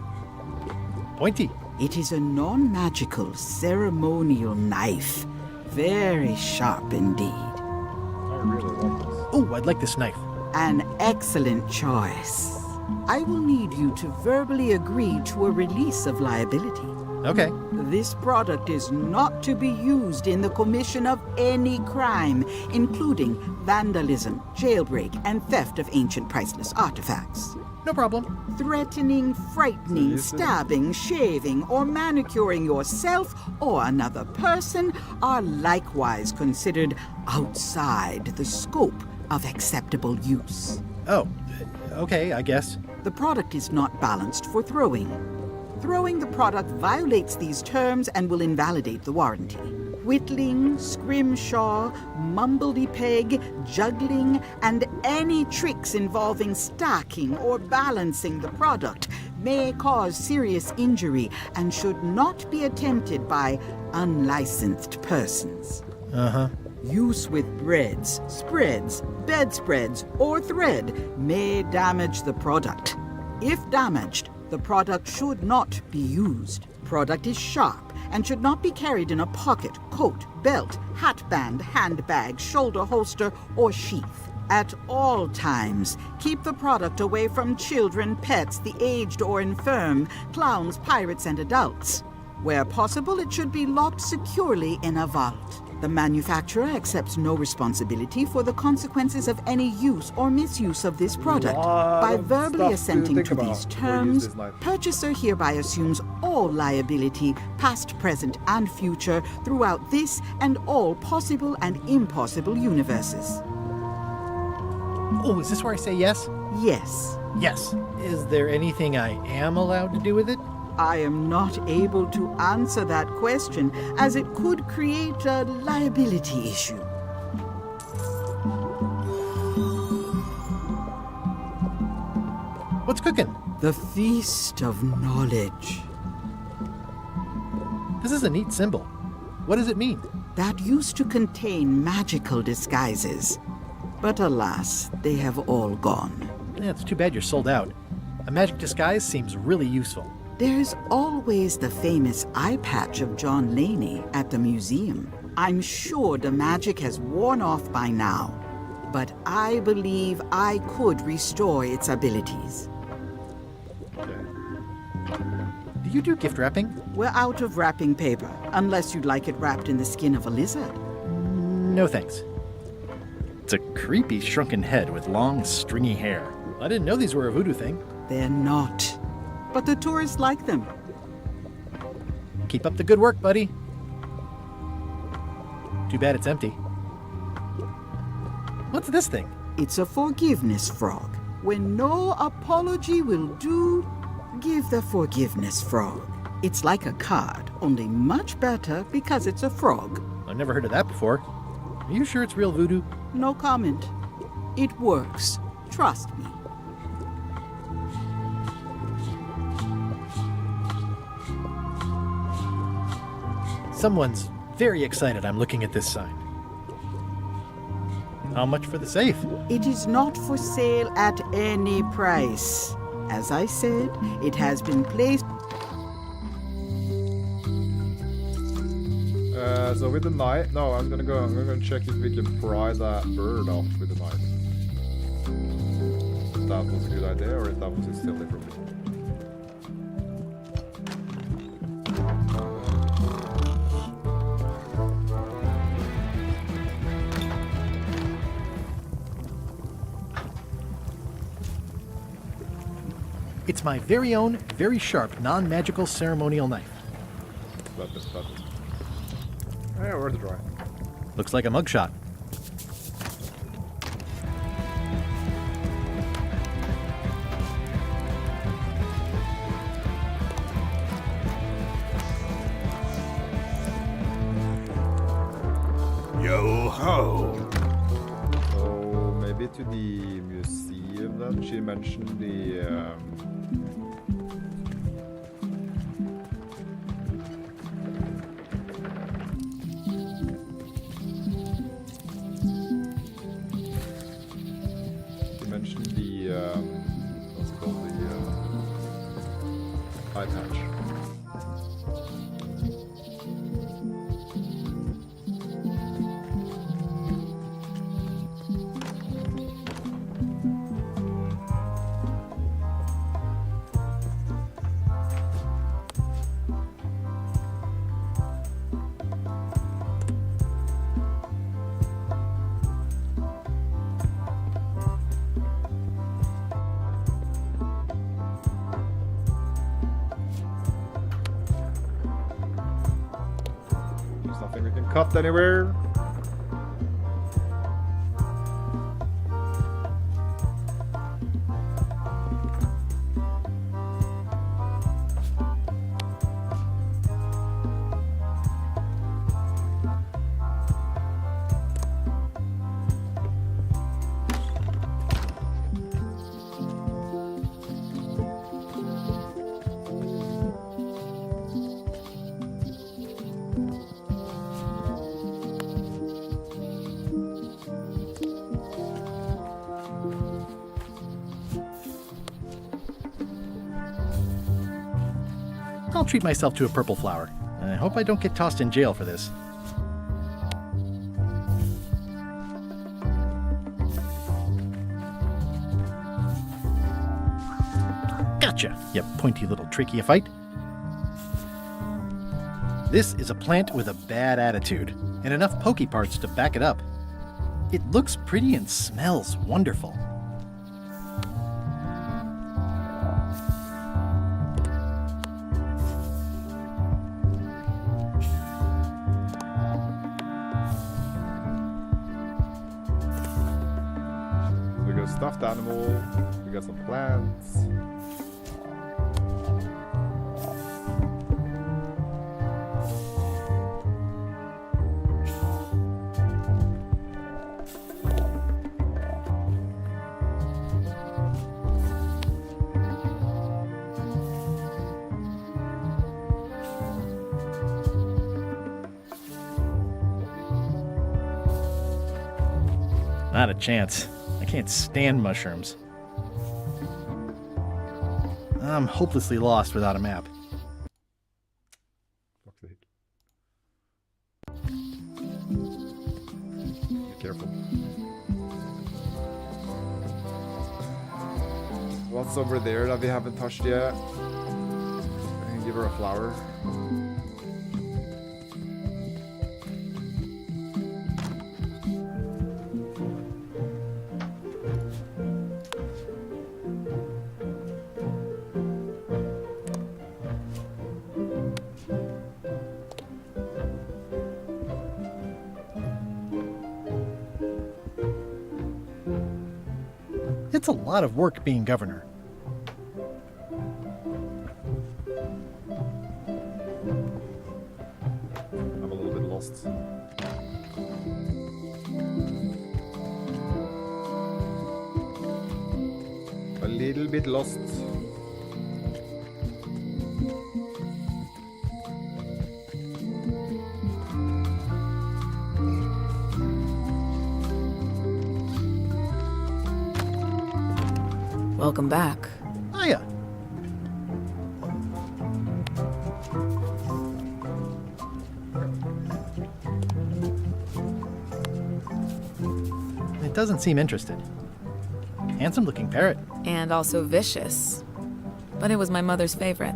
Pointy. It is a non-magical ceremonial knife. Very sharp indeed. I really want this. Oh, I'd like this knife. An excellent choice. I will need you to verbally agree to a release of liability. Okay. This product is not to be used in the commission of any crime, including vandalism, jailbreak, and theft of ancient priceless artifacts. No problem. Threatening, frightening, stabbing, shaving, or manicuring yourself or another person are likewise considered outside the scope of acceptable use. Oh, okay, I guess. The product is not balanced for throwing. Throwing the product violates these terms and will invalidate the warranty. Whittling, scrimshaw, mumbledy-peg, juggling, and any tricks involving stacking or balancing the product may cause serious injury and should not be attempted by unlicensed persons. Uh-huh. Use with breads, spreads, bedspreads, or thread may damage the product. If damaged, the product should not be used. Product is sharp and should not be carried in a pocket, coat, belt, hatband, handbag, shoulder holster, or sheath. At all times, keep the product away from children, pets, the aged or infirm, clowns, pirates, and adults. Where possible, it should be locked securely in a vault. The manufacturer accepts no responsibility for the consequences of any use or misuse of this product. By verbally assenting to these terms, purchaser hereby assumes all liability, past, present, and future, throughout this and all possible and impossible universes. Oh, is this where I say yes? Yes. Yes. Is there anything I am allowed to do with it? I am not able to answer that question, as it could create a liability issue. What's cooking? The Feast of Knowledge. This is a neat symbol. What does it mean? That used to contain magical disguises. But alas, they have all gone. Yeah, it's too bad you're sold out. A magic disguise seems really useful. There's always the famous eye patch of John Laney at the museum. I'm sure the magic has worn off by now, but I believe I could restore its abilities. Do you do gift wrapping? We're out of wrapping paper, unless you'd like it wrapped in the skin of a lizard. No thanks. It's a creepy shrunken head with long, stringy hair. I didn't know these were a voodoo thing. They're not. But the tourists like them. Keep up the good work, buddy. Too bad it's empty. What's this thing? It's a forgiveness frog. When no apology will do, give the forgiveness frog. It's like a card, only much better because it's a frog. I've never heard of that before. Are you sure it's real voodoo? No comment. It works. Trust me. Someone's very excited I'm looking at this sign. How much for the safe? It is not for sale at any price. As I said, it has been placed... So with the knife... No, I'm gonna check if we can pry that bird off with the knife. If that was a good idea, or if that was still different. It's my very own, very sharp, non-magical ceremonial knife. Weapons. Yeah, worth a try. Looks like a mugshot. Yo-ho! So, maybe to the museum then? She mentioned the... what's it called, the eye patch. Nothing we can cut anywhere. I'll treat myself to a purple flower. I hope I don't get tossed in jail for this. Gotcha, you pointy little trichophyte. This is a plant with a bad attitude, and enough pokey parts to back it up. It looks pretty and smells wonderful. We got a stuffed animal, we got some plants. Not a chance. I can't stand mushrooms. I'm hopelessly lost without a map. Fuck's sake. Be careful. What's over there that we haven't touched yet? I can give her a flower. It's a lot of work being governor. I'm a little bit lost. A little bit lost. Welcome back. Hiya. It doesn't seem interested. Handsome looking parrot. And also vicious. But it was my mother's favorite.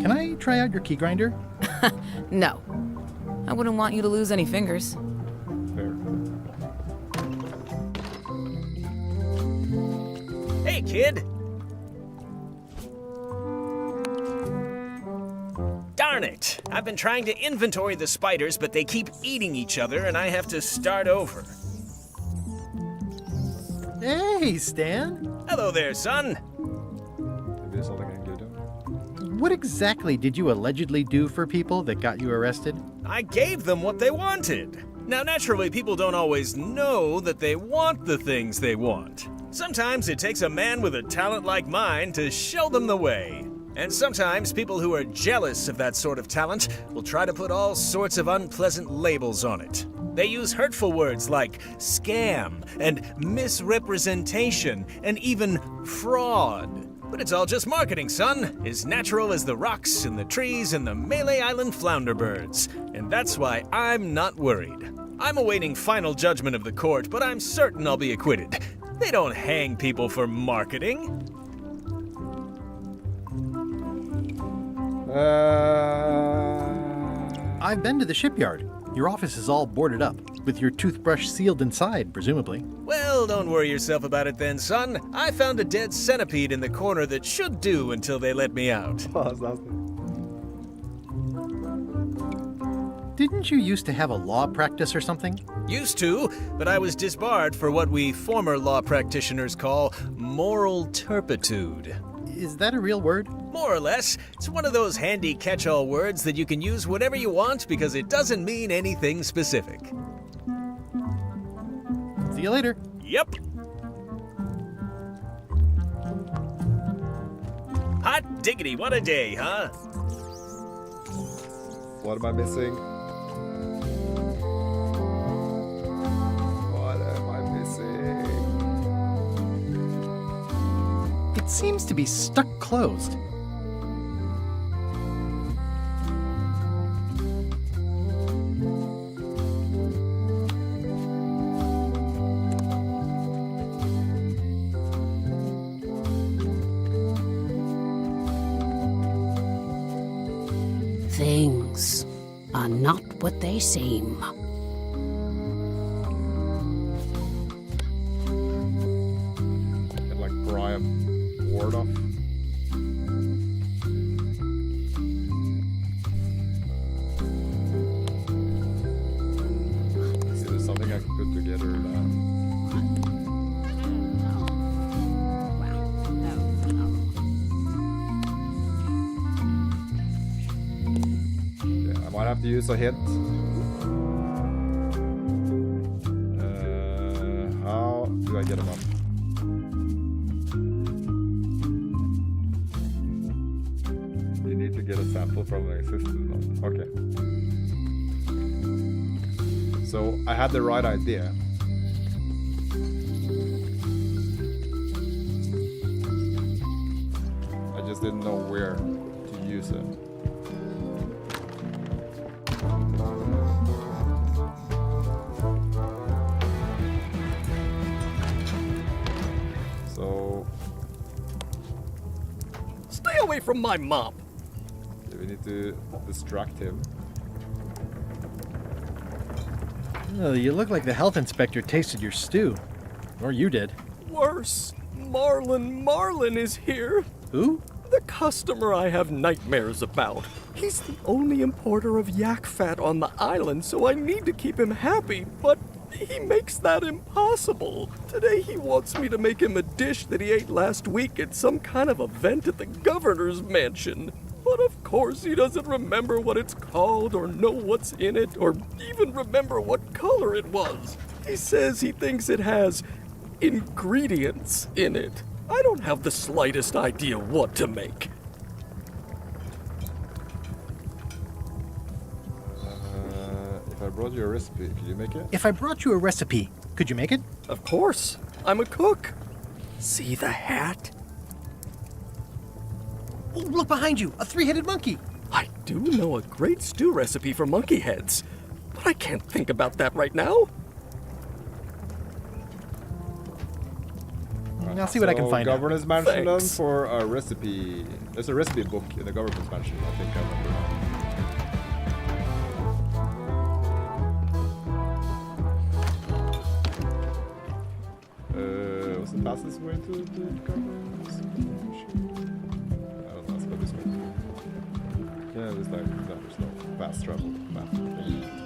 Can I try out your key grinder? No. I wouldn't want you to lose any fingers. Fair. Hey, kid! Darn it! I've been trying to inventory the spiders, but they keep eating each other, and I have to start over. Hey, Stan! Hello there, son! Maybe there's something I can do. What exactly did you allegedly do for people that got you arrested? I gave them what they wanted. Now, naturally, people don't always know that they want the things they want. Sometimes it takes a man with a talent like mine to show them the way. And sometimes people who are jealous of that sort of talent will try to put all sorts of unpleasant labels on it. They use hurtful words like scam and misrepresentation and even fraud. But it's all just marketing, son. As natural as the rocks and the trees and the Malay Island flounderbirds. And that's why I'm not worried. I'm awaiting final judgment of the court, but I'm certain I'll be acquitted. They don't hang people for marketing. I've been to the shipyard. Your office is all boarded up, with your toothbrush sealed inside, presumably. Well, don't worry yourself about it then, son. I found a dead centipede in the corner that should do until they let me out. Didn't you used to have a law practice or something? Used to, but I was disbarred for what we former law practitioners call moral turpitude. Is that a real word? More or less. It's one of those handy catch-all words that you can use whenever you want because it doesn't mean anything specific. See you later. Yep. Hot diggity, what a day, huh? What am I missing? What am I missing? It seems to be stuck closed. things are not what they seem. Get like Brian Ward off. See, there's something I can put together now. Might have to use a hint. How do I get him up? You need to get a sample from an existing one. Okay. So I had the right idea. I just didn't know where to use it. So Stay away from my mop. we need to distract him. Oh, you look like the health inspector tasted your stew. Or you did. Worse, Marlin is here. Who? The customer I have nightmares about. He's the only importer of yak fat on the island, so I need to keep him happy, but he makes that impossible. Today he wants me to make him a dish that he ate last week at some kind of event at the governor's mansion. But of course he doesn't remember what it's called or know what's in it or even remember what color it was. He says he thinks it has ingredients in it. I don't have the slightest idea what to make. If I brought you a recipe, could you make it? If I brought you a recipe, could you make it? Of course. I'm a cook. See the hat? Oh, look behind you! A three-headed monkey! I do know a great stew recipe for monkey heads, but I can't think about that right now. I'll see what I can find out. Governor's mansion then Thanks. for a recipe. There's a recipe book in the governor's mansion, I think I remember now. What's the fastest way to the governor's mansion? I don't know, it's got this way. Yeah, there's like, no, there's no fast travel map thing.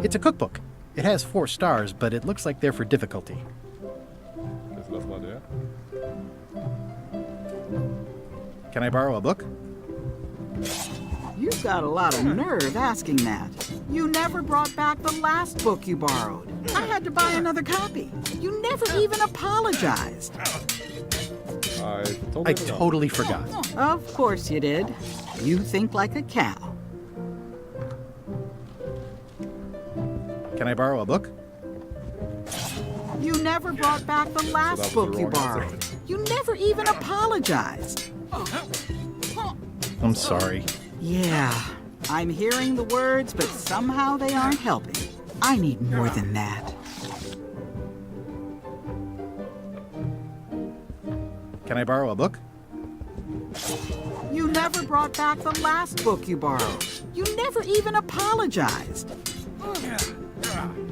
It's a cookbook. It has 4 stars, but it looks like they're for difficulty. Guess that's my idea. Can I borrow a book? You've got a lot of nerve asking that. You never brought back the last book you borrowed. I had to buy another copy. You never even apologized. I totally forgot. Of course you did. You think like a cow. Can I borrow a book? You never brought back the last book you borrowed. You never even apologized. I'm sorry. Yeah, I'm hearing the words, but somehow they aren't helping. I need more than that. Can I borrow a book? You never brought back the last book you borrowed. You never even apologized.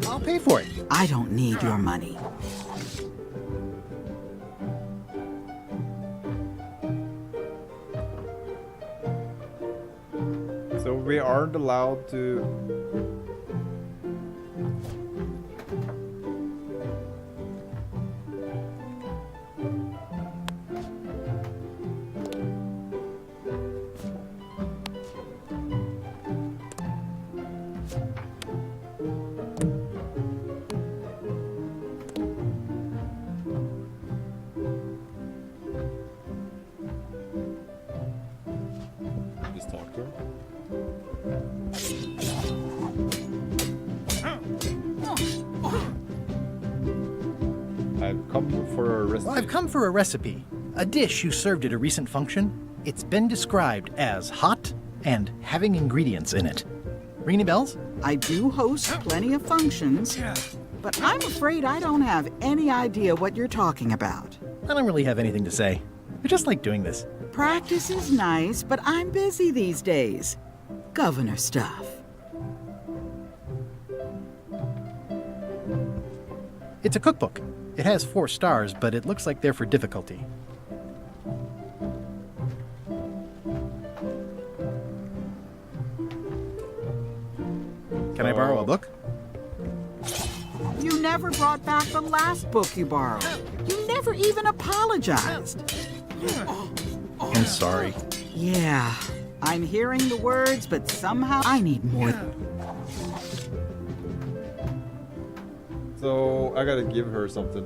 I'll pay for it. I don't need your money. So we aren't allowed to... Just talk to him. I've come for a recipe. Well, I've come for a recipe. A dish you served at a recent function. It's been described as hot and having ingredients in it. Ring any bells? I do host plenty of functions, but I'm afraid I don't have any idea what you're talking about. I don't really have anything to say. I just like doing this. Practice is nice, but I'm busy these days. Governor stuff. It's a cookbook. It has 4 stars, but it looks like they're for difficulty. Can I borrow a book? You never brought back the last book you borrowed. You never even apologized. I'm sorry. Yeah, I'm hearing the words, but somehow I need more. So I gotta give her something.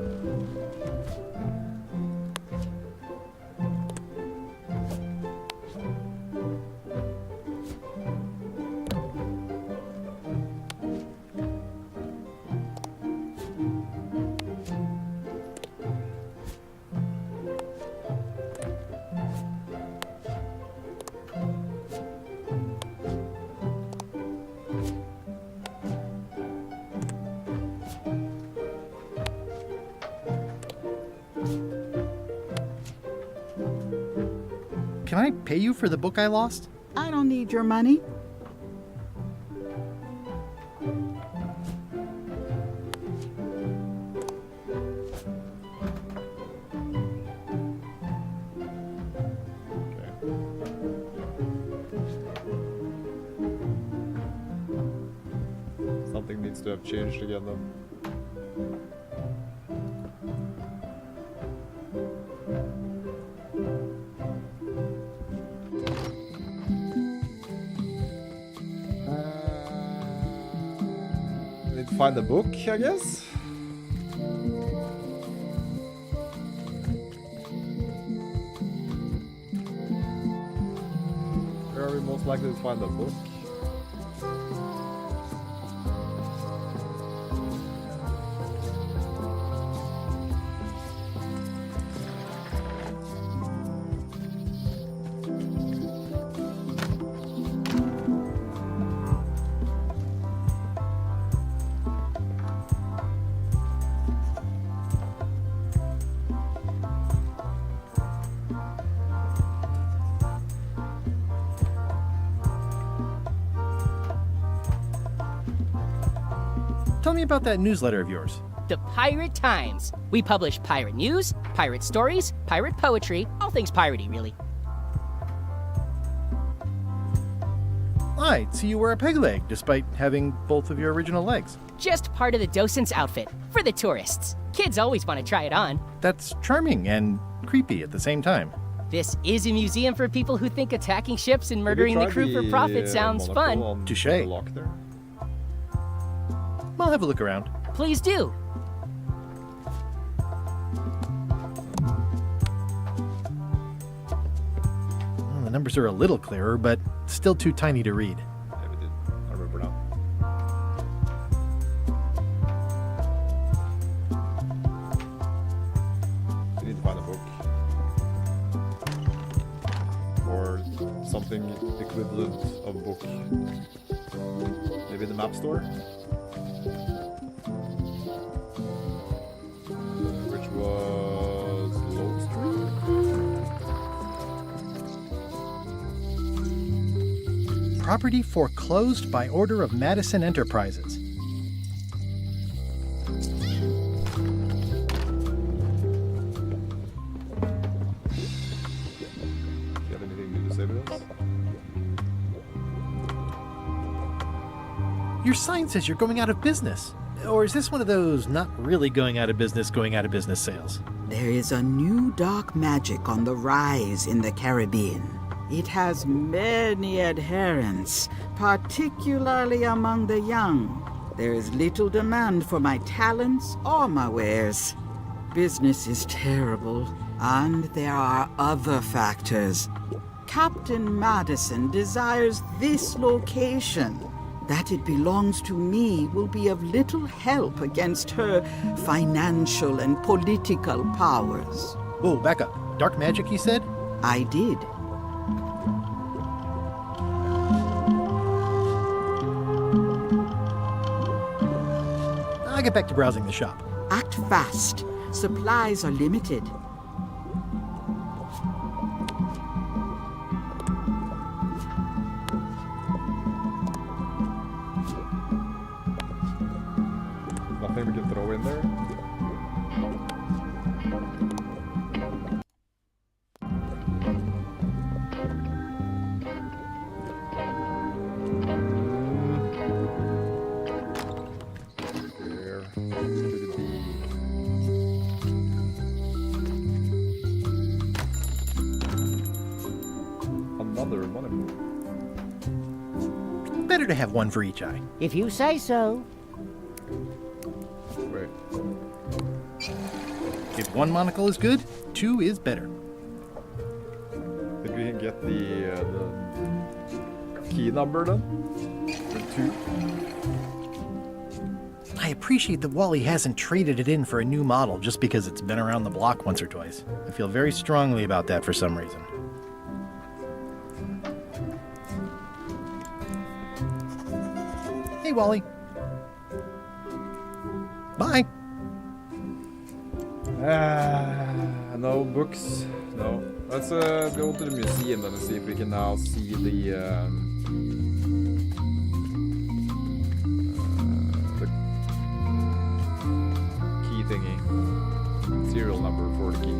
Can I pay you for the book I lost? I don't need your money. Something needs to have changed again though. Need to find the book, I guess. Where are we most likely to find the book? Tell me about that newsletter of yours. The Pirate Times. We publish pirate news, pirate stories, pirate poetry, all things piratey, really. I see you wear a peg leg, despite having both of your original legs. Just part of the docent's outfit, for the tourists. Kids always want to try it on. That's charming and creepy at the same time. This is a museum for people who think attacking ships and murdering the crew for profit sounds fun. Touché. I'll have a look around. Please do. Well, the numbers are a little clearer, but still too tiny to read. Yeah, we did. I remember now. We need to find a book. Or something equivalent of book. Maybe the map store? Which was Lone Street? Property foreclosed by order of Madison Enterprises. Do you have anything new to say with us? Your sign says you're going out of business. Or is this one of those not really going out of business sales? There is a new dark magic on the rise in the Caribbean. It has many adherents, particularly among the young. There is little demand for my talents or my wares. Business is terrible, and there are other factors. Captain Madison desires this location. That it belongs to me will be of little help against her financial and political powers. Whoa, back up. Dark magic, you said? I did. I'll get back to browsing the shop. Act fast. Supplies are limited. Nothing we can throw in there? Where could it be? Another monocle. Better to have one for each eye. If you say so. Wait. If one monocle is good, two is better. Think we can get the key number then? For 2? I appreciate that Wally hasn't traded it in for a new model just because it's been around the block once or twice. I feel very strongly about that for some reason. Hey, Wally. Bye. No books. No. Let's go to the museum then and see if we can now see the key thingy. Serial number for the key.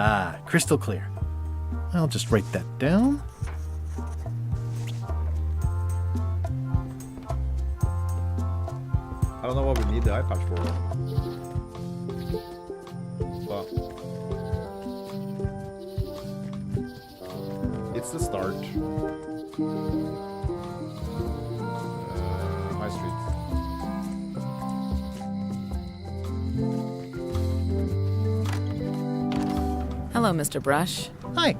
Ah, crystal clear. I'll just write that down. I don't know what we need the eye patch for. But it's the start. High Street. Hello, Mr. Brush. Hi.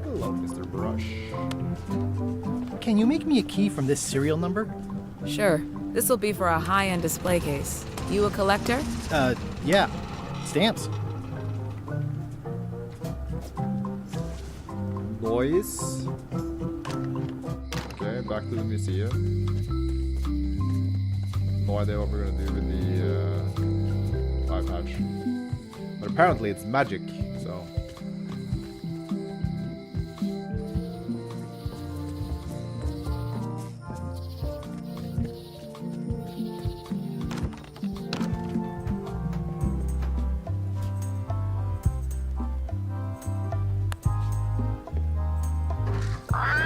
Hello, Mr. Brush. Can you make me a key from this serial number? Sure. This will be for a high-end display case. You a collector? Yeah. Stamps. Boys. Okay, back to the museum. No idea what we're gonna do with the eye patch. But apparently it's magic, so.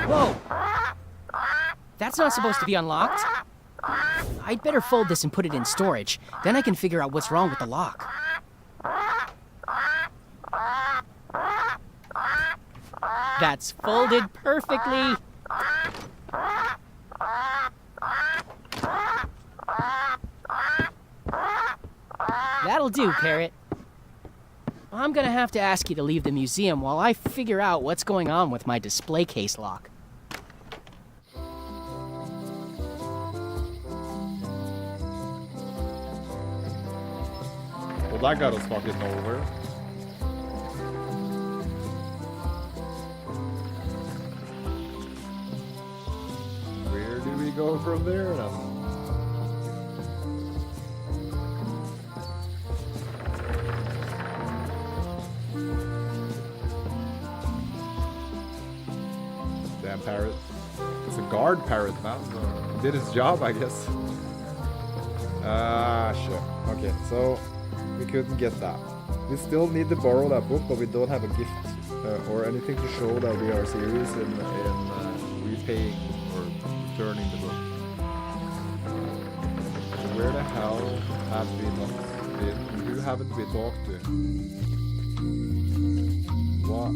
Whoa! That's not supposed to be unlocked. I'd better fold this and put it in storage. Then I can figure out what's wrong with the lock. That's folded perfectly. That'll do, Parrot. I'm gonna have to ask you to leave the museum while I figure out what's going on with my display case lock. Well, that got us fucking nowhere. Where do we go from there now? Damn parrot. It's a guard parrot, man. So he did his job, I guess. Ah, shit. Okay, so we couldn't get that. We still need to borrow that book, but we don't have a gift or anything to show that we are serious in repaying or returning the book. So where the hell have we not been? Who haven't we talked to? What?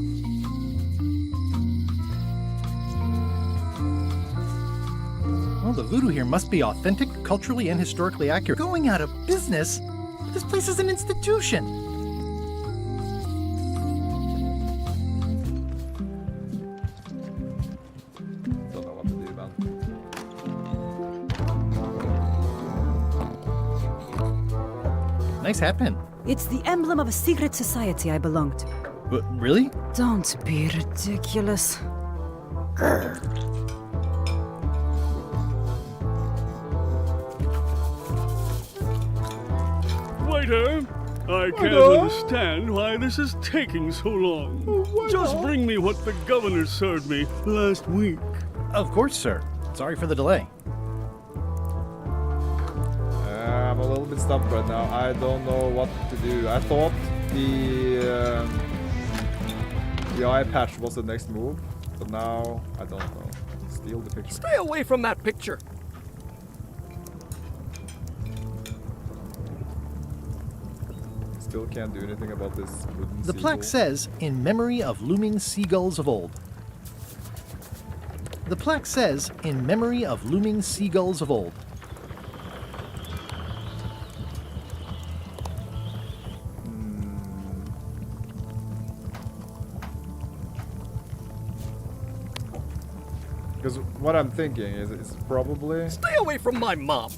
Well, the voodoo here must be authentic, culturally and historically accurate. Going out of business? This place is an institution. Don't know what to do, man. Nice hat pin. It's the emblem of a secret society I belong to. But really? Don't be ridiculous. Waiter, I can't understand why this is taking so long. Just bring me what the governor served me last week. Of course, sir. Sorry for the delay. I'm a little bit stumped right now. I don't know what to do. I thought the eye patch was the next move, but now I don't know. Steal the picture. Stay away from that picture. Still can't do anything about this wooden The plaque seagull. says, in memory of looming seagulls of old. The plaque says, in memory of looming seagulls of old. Because what I'm thinking is probably... Stay away from my mom.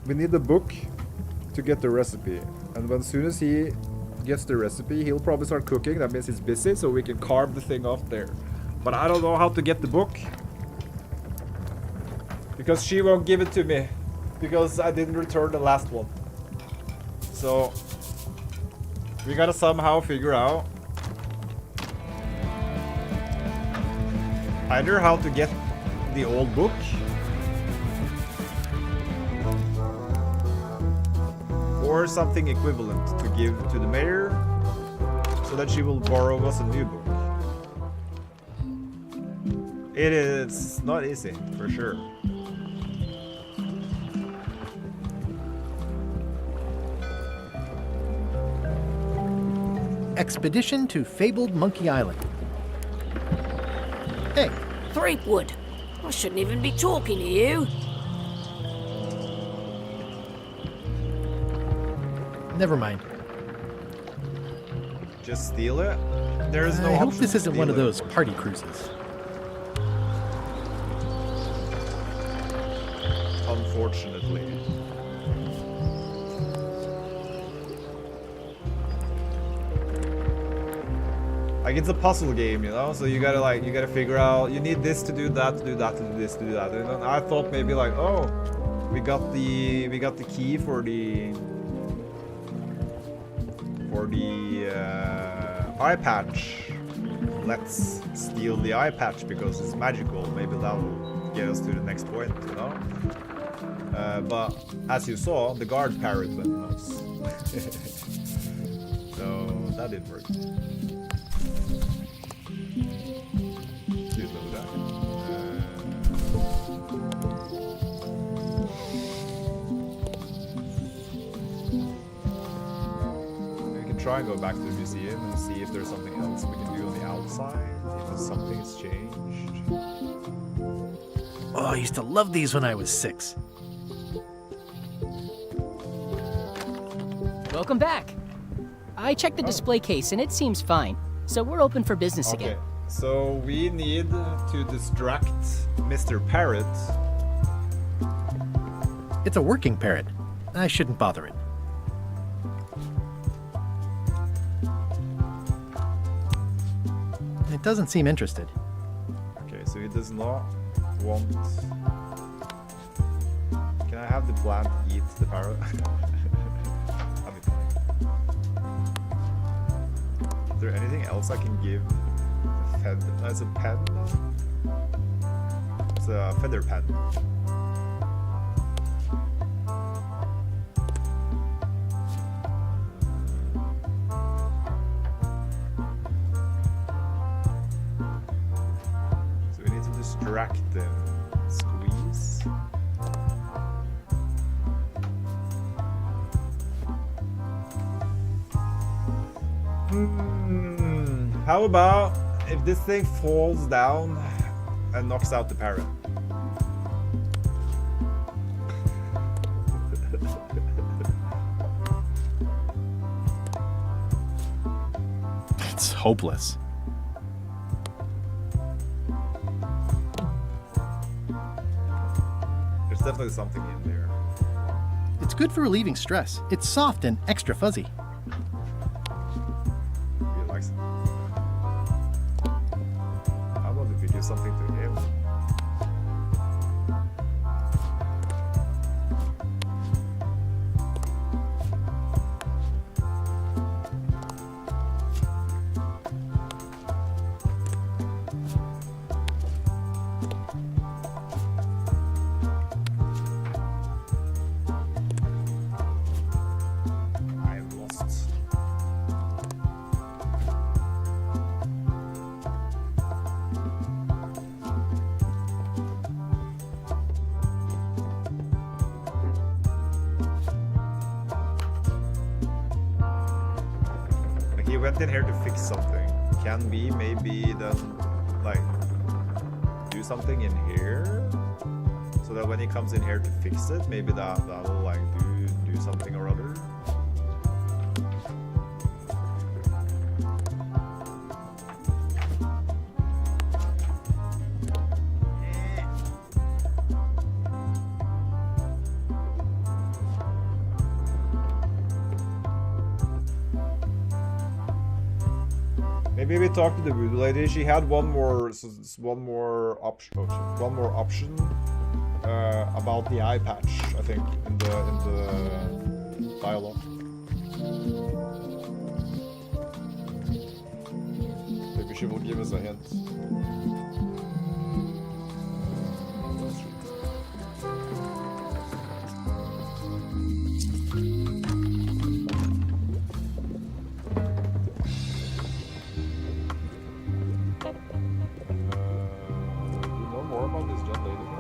We need the book to get the recipe. And as soon as he gets the recipe, he'll probably start cooking. That means he's busy, so we can carve the thing off there. But I don't know how to get the book. Because she won't give it to me. Because I didn't return the last one. So... we gotta somehow figure out... either how to get the old book, or something equivalent to give to the mayor, so that she will borrow us a new book. It is not easy, for sure. Expedition to fabled Monkey Island. Hey. Threepwood. I shouldn't even be talking to you. Never mind. Just steal it? There is no I hope option this to isn't steal one of it. those party cruises. Unfortunately. Like, it's a puzzle game, you know? So you gotta figure out, you need this to do that, to do that, to do this, to do that. And then I thought maybe like, oh, we got the key for the eye patch. Let's steal the eye patch because it's magical. Maybe that will get us to the next point, you know? But as you saw, the guard parrot went nuts. So that didn't work. Try and go back to the museum and see if there's something else we can do on the outside, if something has changed. Oh, I used to love these when I was 6. Welcome back. I checked the display case and it seems fine, so we're open for business again. So we need to distract Mr. Parrot. It's a working parrot. I shouldn't bother it. It doesn't seem interested. Okay, so he does not want... Can I have the plant eat the parrot? I'll be fine. Is there anything else I can give a feather? As a pen? It's a feather pen. Distract them. Squeeze. How about if this thing falls down and knocks out the parrot? hopeless. There's definitely something in there. It's good for relieving stress. It's soft and extra fuzzy. He likes it. How about if you give something to him? He went in here to fix something. Can we maybe then, like, do something in here? So that when he comes in here to fix it, maybe that'll, like, do something or other? Maybe we talked to the voodoo lady. She had one more option about the eye patch, I think, in the dialogue. Maybe she will give us a hint.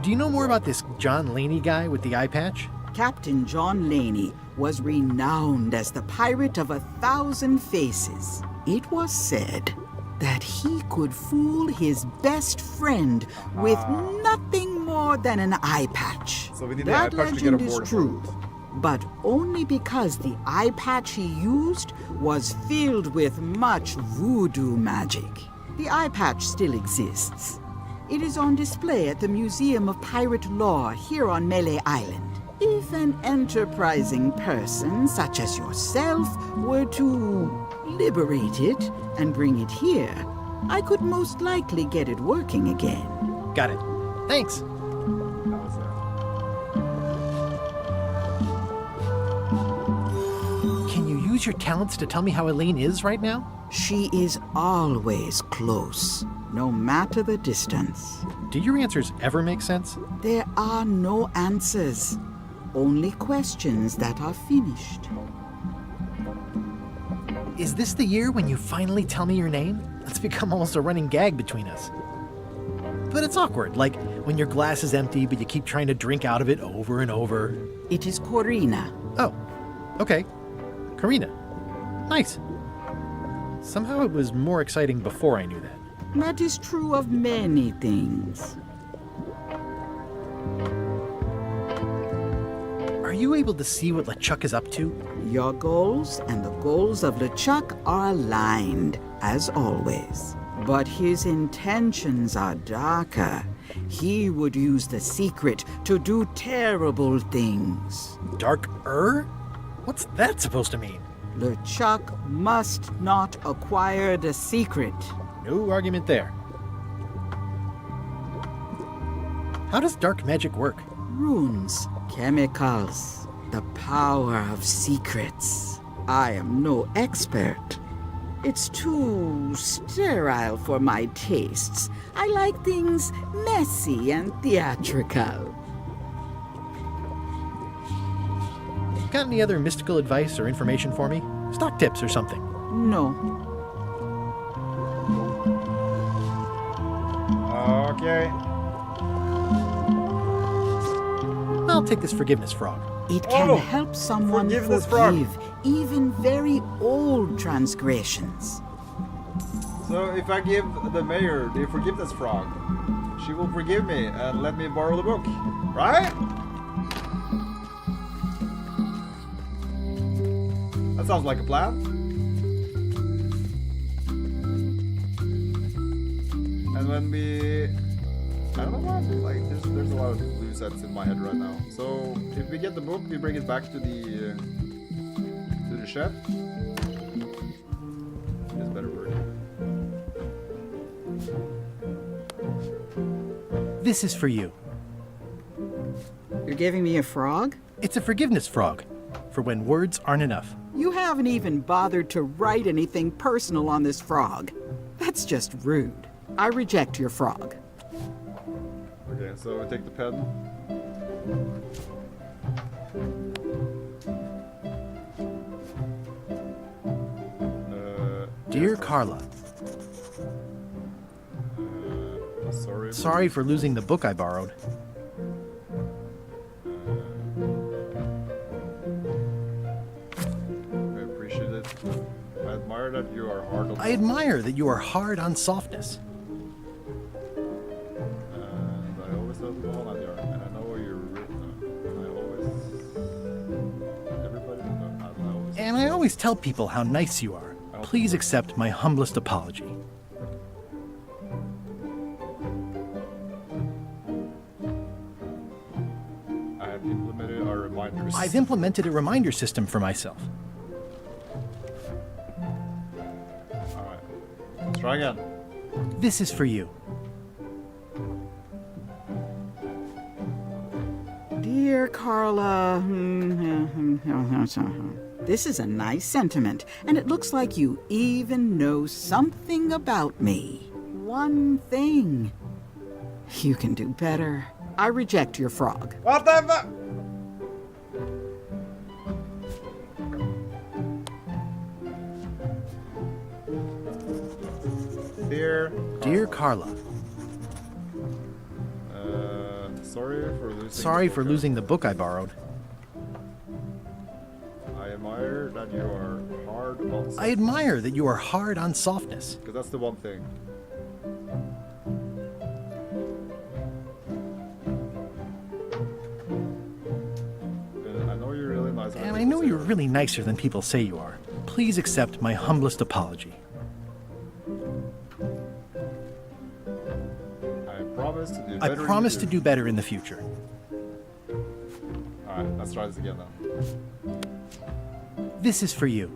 Do you know more about this John Laney guy with the eye patch? Captain John Laney was renowned as the pirate of 1,000 faces. It was said that he could fool his best friend with nothing more than an eye patch. So we need the eye patch to get legend aboard. is true, but only because the eye patch he used was filled with much voodoo magic. The eye patch still exists. It is on display at the Museum of Pirate Lore here on Melee Island. If an enterprising person such as yourself were to liberate it and bring it here, I could most likely get it working again. Got it. Thanks. Can you use your talents to tell me how Elaine is right now? She is always close, no matter the distance. Do your answers ever make sense? There are no answers, only questions that are finished. Is this the year when you finally tell me your name? It's become almost a running gag between us. But it's awkward, like when your glass is empty but you keep trying to drink out of it over and over. It is Corina. Oh, okay. Karina. Nice. Somehow it was more exciting before I knew that. That is true of many things. Are you able to see what LeChuck is up to? Your goals and the goals of LeChuck are aligned, as always. But his intentions are darker. He would use the secret to do terrible things. Darker? What's that supposed to mean? LeChuck must not acquire the secret. No argument there. How does dark magic work? Runes, chemicals, the power of secrets. I am no expert. It's too sterile for my tastes. I like things messy and theatrical. Got any other mystical advice or information for me? Stock tips or something? No. Okay. I'll take this forgiveness frog. It can help someone forgive even very old transgressions. So if I give the mayor the forgiveness frog, she will forgive me and let me borrow the book, right? That sounds like a plan. when we... I don't know what, like, there's a lot of loose ends in my head right now. So, if we get the book, we bring it back to the chef. It's better version. This is for you. You're giving me a frog? It's a forgiveness frog, for when words aren't enough. You haven't even bothered to write anything personal on this frog. That's just rude. I reject your frog. Okay, so we take the pen. Dear Carla, sorry for losing the book I borrowed. I appreciate it. I admire that you are hard on... I admire that you are hard on softness. And I always love the ball on your... And I know you're written. And I always... Everybody knows. And I always tell people how nice you are. Please accept my humblest apology. I've implemented our reminders. I've implemented a reminder system for myself. Alright. Let's try again. This is for you. Dear Carla, this is a nice sentiment, and it looks like you even know something about me. One thing. You can do better. I reject your frog. What the fuck? Dear Carla. Sorry for losing the book I borrowed. I admire that you are hard on softness. I admire that you are hard on softness. Because that's the one thing. And I know you're really nice. And I know you're really nicer than people say you are. Please accept my humblest apology. I promise to do better in the future. Alright, let's try this again now. This is for you.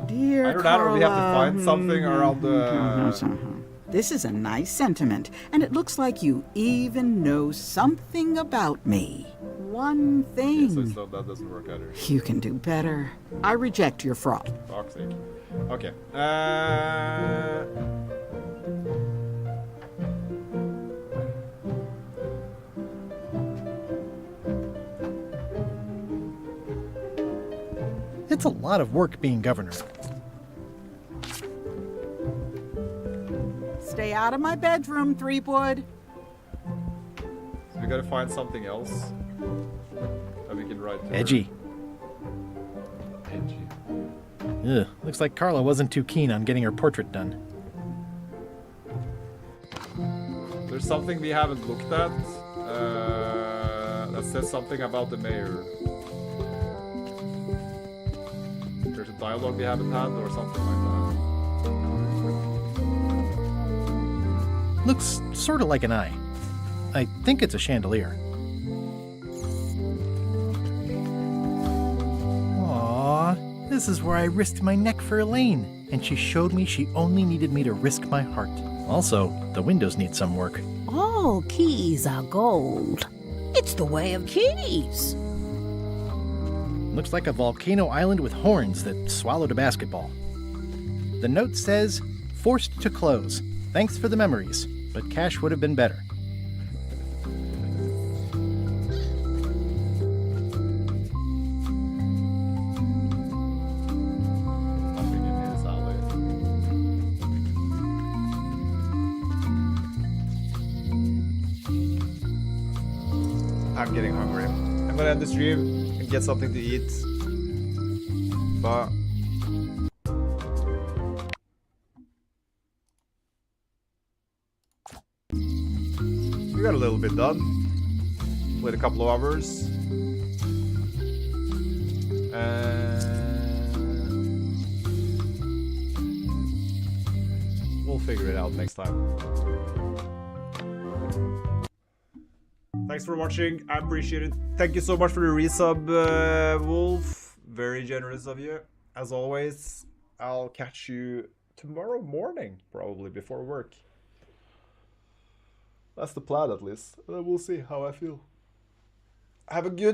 Dear Either that or we have to Carla, find something around the... This is a nice sentiment, and it looks like you even know something about me. One thing. So that doesn't work either. You can do better. I reject your frog. Fuck's sake. Okay. It's a lot of work being governor. Stay out of my bedroom, Threepwood. So we gotta find something else that we can write to her. Edgy. Edgy. Ugh, looks like Carla wasn't too keen on getting her portrait done. There's something we haven't looked at that says something about the mayor. There's a dialogue we haven't had or something like that. Looks sort of like an eye. I think it's a chandelier. Aww, this is where I risked my neck for Elaine, and she showed me she only needed me to risk my heart. Also, the windows need some work. All keys are gold. It's the way of keys. Looks like a volcano island with horns that swallowed a basketball. The note says, forced to close. Thanks for the memories, but cash would have been better. I'm getting hungry. I'm gonna end the stream and get something to eat. But we got a little bit done. Wait a couple of hours. figure it out next time. Thanks for watching. I appreciate it. Thank you so much for the resub, Wolf. Very generous of you. As always, I'll catch you tomorrow morning, probably, before work. That's the plan, at least. We'll see how I feel. Have a good